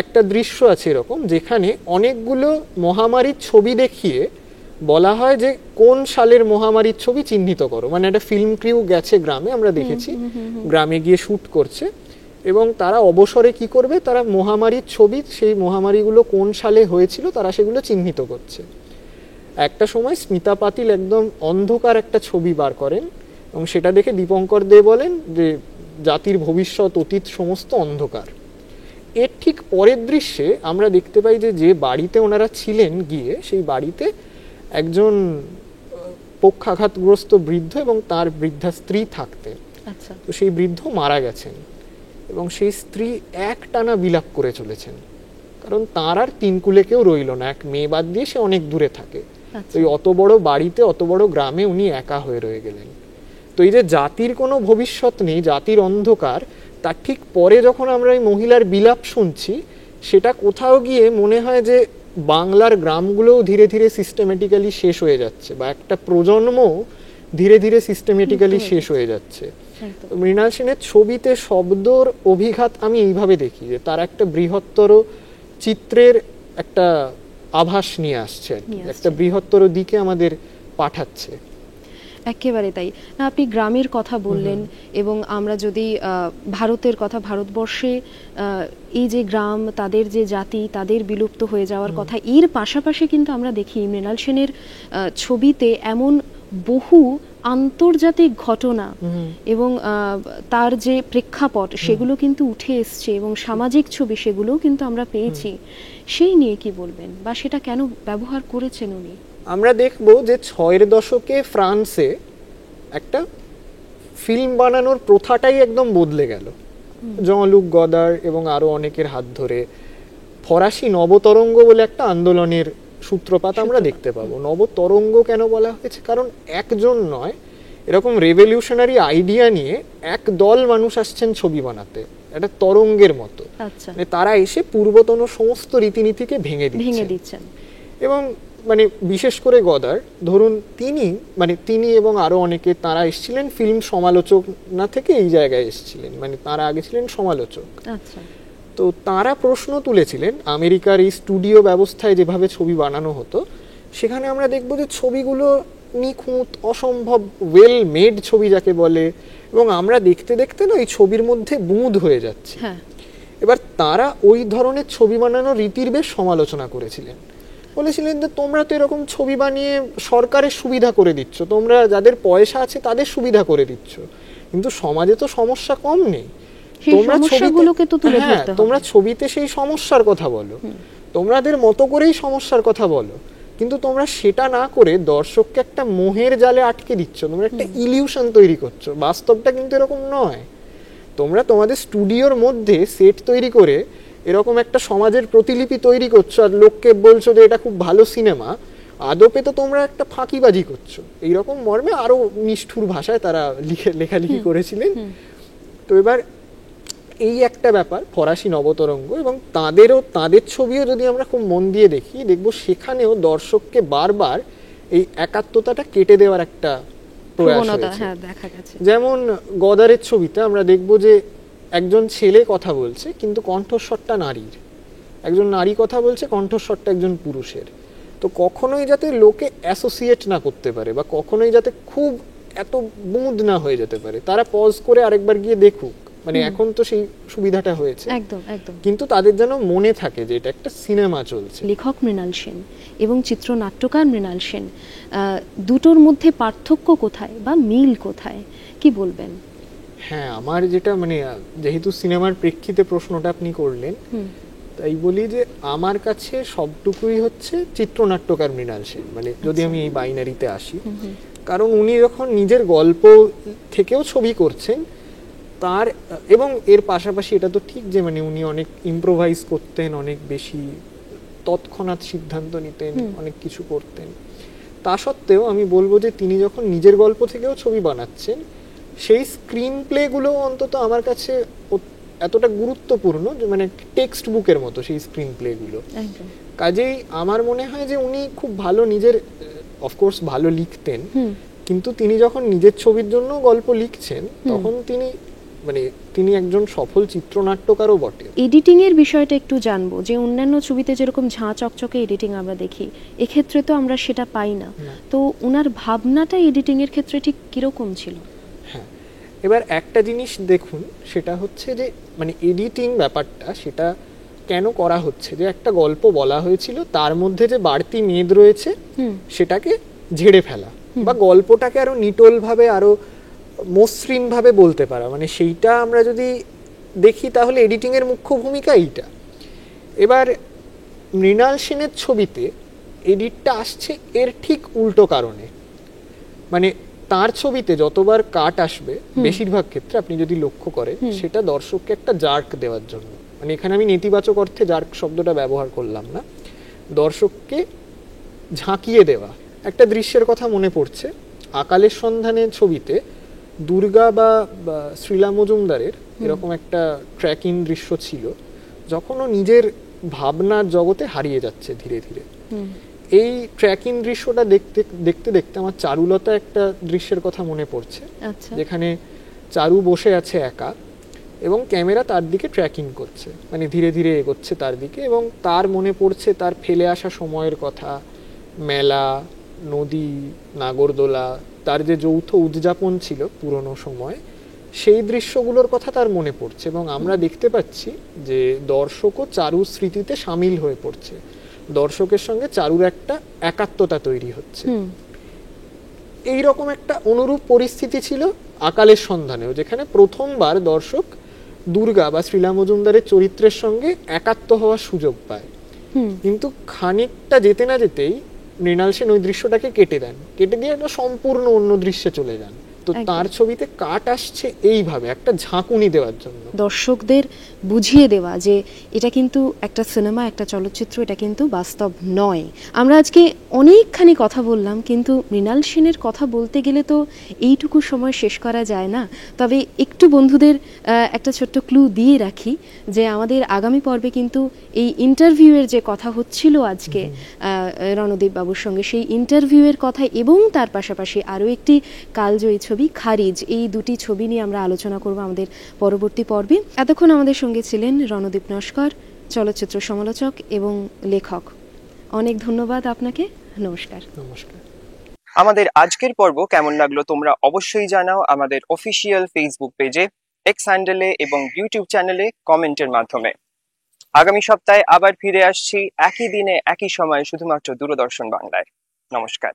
একটা দৃশ্য আছে এরকম, যেখানে অনেকগুলো মহামারীর ছবি দেখিয়ে বলা হয় যে কোন সালের মহামারীর ছবি চিহ্নিত করো। মানে একটা ফিল্ম ক্রিউ গেছে গ্রামে, আমরা দেখেছি গ্রামে গিয়ে শুট করছে, এবং তারা অবসরে কি করবে, তারা মহামারীর ছবি, সেই মহামারীগুলো কোন সালে হয়েছিল তারা সেগুলো চিহ্নিত করছে। একটা সময় স্মিতা পাতিল একদম অন্ধকার একটা ছবি বার করেন, এবং সেটা দেখে দীপঙ্কর দে বলেন যে জাতির ভবিষ্যৎ অতীত সমস্ত অন্ধকার। এর ঠিক পরের দৃশ্যে আমরা দেখতে পাই যে যে বাড়িতে ওনারা ছিলেন গিয়ে, সেই বাড়িতে একজন পক্ষাঘাতগ্রস্ত বৃদ্ধ এবং তার বৃদ্ধা স্ত্রী থাকতেন। তো সেই বৃদ্ধ মারা গেছেন, এবং সেই স্ত্রী একটানা বিলাপ করে চলেছেন, কারণ তার আর তিন কুলে কেউ রইল না, এক মেয়ে বাদ দিয়ে সে অনেক দূরে থাকে। তো এই অত বড় বাড়িতে, অত বড় গ্রামে উনি একা হয়ে রয়ে গেলেন। তো এই যে জাতির কোনো ভবিষ্যৎ নেই, জাতির অন্ধকার, তার ঠিক পরে যখন আমরা এই মহিলার বিলাপ শুনছি, সেটা কোথাও গিয়ে মনে হয় যে বাংলার গ্রামগুলোও ধীরে ধীরে সিস্টেমেটিক্যালি শেষ হয়ে যাচ্ছে, বা একটা প্রজন্ম ধীরে ধীরে সিস্টেমেটিক্যালি শেষ হয়ে যাচ্ছে। মৃণাল সেনের ছবিতে শব্দর অভিঘাত আমি এইভাবে দেখি যে তার একটা বৃহত্তর চিত্রের একটা আভাস নিয়ে আসছে, একটা বৃহত্তর দিকে আমাদের পাঠাচ্ছে। একেবারে তাই। না, আপনি গ্রামের কথা বললেন, এবং আমরা যদি ভারতের কথা, ভারতবর্ষে এই যে গ্রাম, তাদের যে জাতি, তাদের বিলুপ্ত হয়ে যাওয়ার কথা, এর পাশাপাশি কিন্তু আমরা দেখি মৃণাল সেনের ছবিতে এমন বহু আন্তর্জাতিক ঘটনা এবং তার যে প্রেক্ষাপট সেগুলো কিন্তু উঠে এসছে, এবং সামাজিক ছবি সেগুলোও কিন্তু আমরা পেয়েছি। সেই নিয়ে কি বলবেন, বা সেটা কেন ব্যবহার করেছেন উনি? আমরা দেখব যে ৬-এর দশকে ফ্রান্সে একটা ফিল্ম বানানোর প্রথাটাই একদম বদলে গেল। জঁ-লুক গদার এবং আরো অনেকের হাত ধরে ফরাসি নবতরঙ্গ বলে একটা আন্দোলনের সূত্রপাত আমরা দেখতে পাবো। নবতরঙ্গ কেন বলা হয়েছে? কারণ একজন নয়, এরকম রেভলিউশনারি আইডিয়া নিয়ে এক দল মানুষ আসছেন ছবি বানাতে, একটা তরঙ্গের মতো। তারা এসে পূর্বতন সমস্ত রীতিনীতিকে ভেঙে দিচ্ছেন। এবং মানে বিশেষ করে গদার, ধরুন তিনি এবং আরো অনেকে, তারা এসেছিলেন ফিল্ম সমালোচক না থেকে এই জায়গায় এসেছিলেন, মানে তারা আগে ছিলেন সমালোচক। তো তারা প্রশ্ন তুলেছিলেন আমেরিকার এই স্টুডিও ব্যবস্থায় যেভাবে ছবি বানানো হতো, সেখানে আমরা দেখব যে ছবিগুলো নিখুঁত, অসম্ভব ওয়েল মেড ছবি যাকে বলে, এবং আমরা দেখতে দেখতে না এই ছবির মধ্যে বুঁদ হয়ে যাচ্ছে। এবার তারা ওই ধরনের ছবি বানানোর রীতির বেশ সমালোচনা করেছিলেন, বলেছিলেন যে তোমরা তো এরকম ছবি বানিয়ে সরকারের সুবিধা করে দিচ্ছ, তোমরা যাদের পয়সা আছে তাদের সুবিধা করে দিচ্ছ, কিন্তু সমাজে তো সমস্যা কম নেই, তোমরা ছবিতে সেই সমস্যার কথা বলো, তোমাদের মতো করেই সমস্যার কথা বলো, কিন্তু তোমরা সেটা না করে দর্শককে একটা মোহের জালে আটকে দিচ্ছ, তোমরা একটা ইলিউশন তৈরি করছো। বাস্তবটা কিন্তু এরকম নয়। তোমরা তোমাদের স্টুডিওর মধ্যে সেট তৈরি করে এরকম একটা সমাজের প্রতিলিপি তৈরি করছো আর লোককে বলছো যে এটা খুব ভালো সিনেমা, আদপে তো তোমরা একটা ফাঁকিবাজি করছো। এইরকম মর্মে আরো নিষ্ঠুর ভাষায় তারা লেখালেখি করেছিলেন। তো এবার এই একটা ব্যাপার ফরাসি নবতরঙ্গ, এবং তাদের ছবিও যদি আমরা খুব মন দিয়ে দেখি, দেখবো সেখানেও দর্শককে বারবার এই একাত্মতাটা কেটে দেওয়ার একটা প্রয়াস হয়েছে। যেমন গদারের ছবিতে আমরা দেখবো যে একজন ছেলে কথা বলছে কিন্তু কণ্ঠস্বরটা নারীর, একজন নারী কথা বলছে কণ্ঠস্বরটা একজন পুরুষের। তো কখনোই যাতে লোকে অ্যাসোসিয়েট না করতে পারে বা কখনোই যাতে খুব এত বুঁদ না হয়ে যেতে পারে, তারা পজ করে আরেকবার গিয়ে দেখুক, মানে এখন তো সেই সুবিধাটা হয়েছে একদম একদম, কিন্তু তাদের যেন মনে থাকে যে এটা একটা সিনেমা চলছে। লেখক মৃণাল সেন এবং চিত্রনাট্যকার মৃণাল সেন, দুটোর মধ্যে পার্থক্য কোথায় বা মিল কোথায়, কি বলবেন? হ্যাঁ, আমার যেটা মানে যেহেতু সিনেমার প্রেক্ষিতে প্রশ্নটা আপনি করলেন, তাই বলি যে আমার কাছে সবটুকুই হচ্ছে চিত্রনাট্যকার মৃণাল সেন, মানে যদি আমি এই বাইনারিতে আসি, কারণ উনি যখন নিজের গল্প থেকেও ছবি করছেন তার, এবং এর পাশাপাশি এটা তো ঠিক যে মানে উনি অনেক ইম্প্রোভাইজ করতেন, অনেক বেশি তৎক্ষণাৎ সিদ্ধান্ত নিতেন, অনেক কিছু করতেন। তা সত্ত্বেও আমি বলবো যে তিনি যখন নিজের গল্প থেকেও ছবি বানাচ্ছেন, সেই স্ক্রিন প্লেগুলো অন্তত আমার কাছে এতটা গুরুত্বপূর্ণ যে মানে টেক্সট বুকের মতো সেই স্ক্রিন প্লেগুলো। কাজেই আমার মনে হয় যে উনি খুব ভালো নিজের, অফকোর্স ভালো লিখতেন, কিন্তু তিনি যখন নিজের ছবির জন্য গল্প লিখছেন তখন তিনি একজন সফল চিত্রনাট্যকারও বটে। এডিটিং এর বিষয়টা একটু জানবো, যে অন্যান্য ছবিতে যেরকম ঝাঁ চকচকে এডিটিং আমরা দেখি, এক্ষেত্রে তো আমরা সেটা পাই না, তো ওনার ভাবনাটা এডিটিং এর ক্ষেত্রে ঠিক কিরকম ছিল? হ্যাঁ, এবার একটা জিনিস দেখুন, সেটা হচ্ছে যে মানে এডিটিং ব্যাপারটা সেটা কেন করা হচ্ছে, যে একটা গল্প বলা হয়েছিল তার মধ্যে যে বাড়তি মেদ রয়েছে সেটাকে ঝেড়ে ফেলা, বা গল্পটাকে আরো নিটোল ভাবে আরো মসৃণ ভাবে বলতে পারা, মানে সেইটা আমরা যদি দেখি তাহলে এডিটিং এর মুখ্য ভূমিকা এইটা। এবার মৃণাল সেনের ছবিতে এডিটটা আসছে এর ঠিক উল্টো কারণে, মানে তার ছবিতে যতবার কাট আসবে বেশিরভাগ ক্ষেত্রে আপনি যদি লক্ষ্য করেন সেটা দর্শককে একটা জার্ক দেওয়ার জন্য, মানে এখানে আমি নেতিবাচক অর্থে জার্ক শব্দটা ব্যবহার করলাম না, দর্শককে ঝাঁকিয়ে দেওয়া। একটা দৃশ্যের কথা মনে পড়ছে, আকালের সন্ধানে ছবিতে দুর্গা বা শ্রীলা মজুমদারের এরকম একটা ট্র্যাকিং দৃশ্য ছিল, যখন ও নিজের ভাবনার জগতে হারিয়ে যাচ্ছে ধীরে ধীরে। এই ট্র্যাকিং দৃশ্যটা দেখতে দেখতে দেখতে আমার চারুলতা একটা দৃশ্যের কথা মনে পড়ছে, যেখানে চারু বসে আছে একা এবং ক্যামেরা তার দিকে ট্র্যাকিং করছে, মানে ধীরে ধীরে এগোচ্ছে তার দিকে, এবং তার মনে পড়ছে তার ফেলে আসা সময়ের কথা, মেলা, নদী, নাগরদোলা, তার যে যৌথ উদযাপন ছিল পুরনো সময়, সেই দৃশ্যগুলোর কথা তার মনে পড়ছে, এবং আমরা দেখতে পাচ্ছি যে দর্শকও চারুর স্মৃতিতে সামিল হয়ে পড়ছে, দর্শকের সঙ্গে চারুর একটা একাত্মতা তৈরি হচ্ছে। এইরকম একটা অনুরূপ পরিস্থিতি ছিল আকালের সন্ধানেও, যেখানে প্রথমবার দর্শক দুর্গা বা শ্রীলা মজুমদারের চরিত্রের সঙ্গে একাত্ম হওয়ার সুযোগ পায়, কিন্তু খানিকটা যেতে না যেতেই মৃণাল সেন ওই দৃশ্যটাকে কেটে দিয়ে একটা সম্পূর্ণ অন্য দৃশ্যে চলে যান। তো তার ছবিতে কাট আসছে এইভাবে একটা ঝাঁকুনি দেওয়ার জন্য, দর্শকদের বুঝিয়ে দেওয়া যে এটা কিন্তু একটা সিনেমা, একটা চলচ্চিত্র, এটা কিন্তু বাস্তব নয়। আমরা আজকে অনেকখানি কথা বললাম, কিন্তু মৃণাল সেনের কথা বলতে গেলে তো এইটুকু সময় শেষ করা যায় না। তবে একটু বন্ধুদের একটা ছোট্ট ক্লু দিয়ে রাখি যে আমাদের আগামী পর্বে কিন্তু এই ইন্টারভিউয়ের যে কথা হচ্ছিল আজকে রণদীপ বাবুর সঙ্গে, সেই ইন্টারভিউয়ের কথা এবং তার পাশাপাশি আরও একটি কালজয়ী ছবি খারিজ, এই দুটি ছবি নিয়ে আমরা আলোচনা করব আমাদের পরবর্তী পর্বে। এতক্ষণ আমাদের সঙ্গে ছিলেন রণদীপ নস্কর, চলচ্চিত্র সমালোচক এবং লেখক। অনেক ধন্যবাদ আপনাকে। নমস্কার। নমস্কার। আমাদের আজকের পর্ব কেমন লাগলো তোমরা অবশ্যই জানাও আমাদের অফিসিয়াল ফেসবুক পেজে, এক্স হ্যান্ডেলে এবং ইউটিউব চ্যানেলে কমেন্টের মাধ্যমে। আগামী সপ্তাহে আবার ফিরে আসছি একই দিনে একই সময় শুধুমাত্র দূরদর্শন বাংলায়। নমস্কার।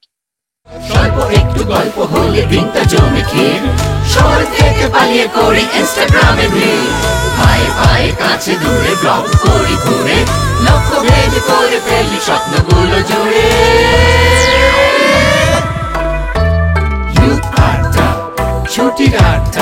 স্বল্প একটু গল্প হলে দিনটা জমে ক্ষীর, শহর থেকে পালিয়ে করি ইনস্টাগ্রামে ভিড়, ভাই ভাই কাছে দূরে ব্লগ করি ঘুরে, লক্ষ্য ভেদ করে ফেলি স্বপ্নগুলো জুড়ে। ইউথ আড্ডা, ছুটির আড্ডা।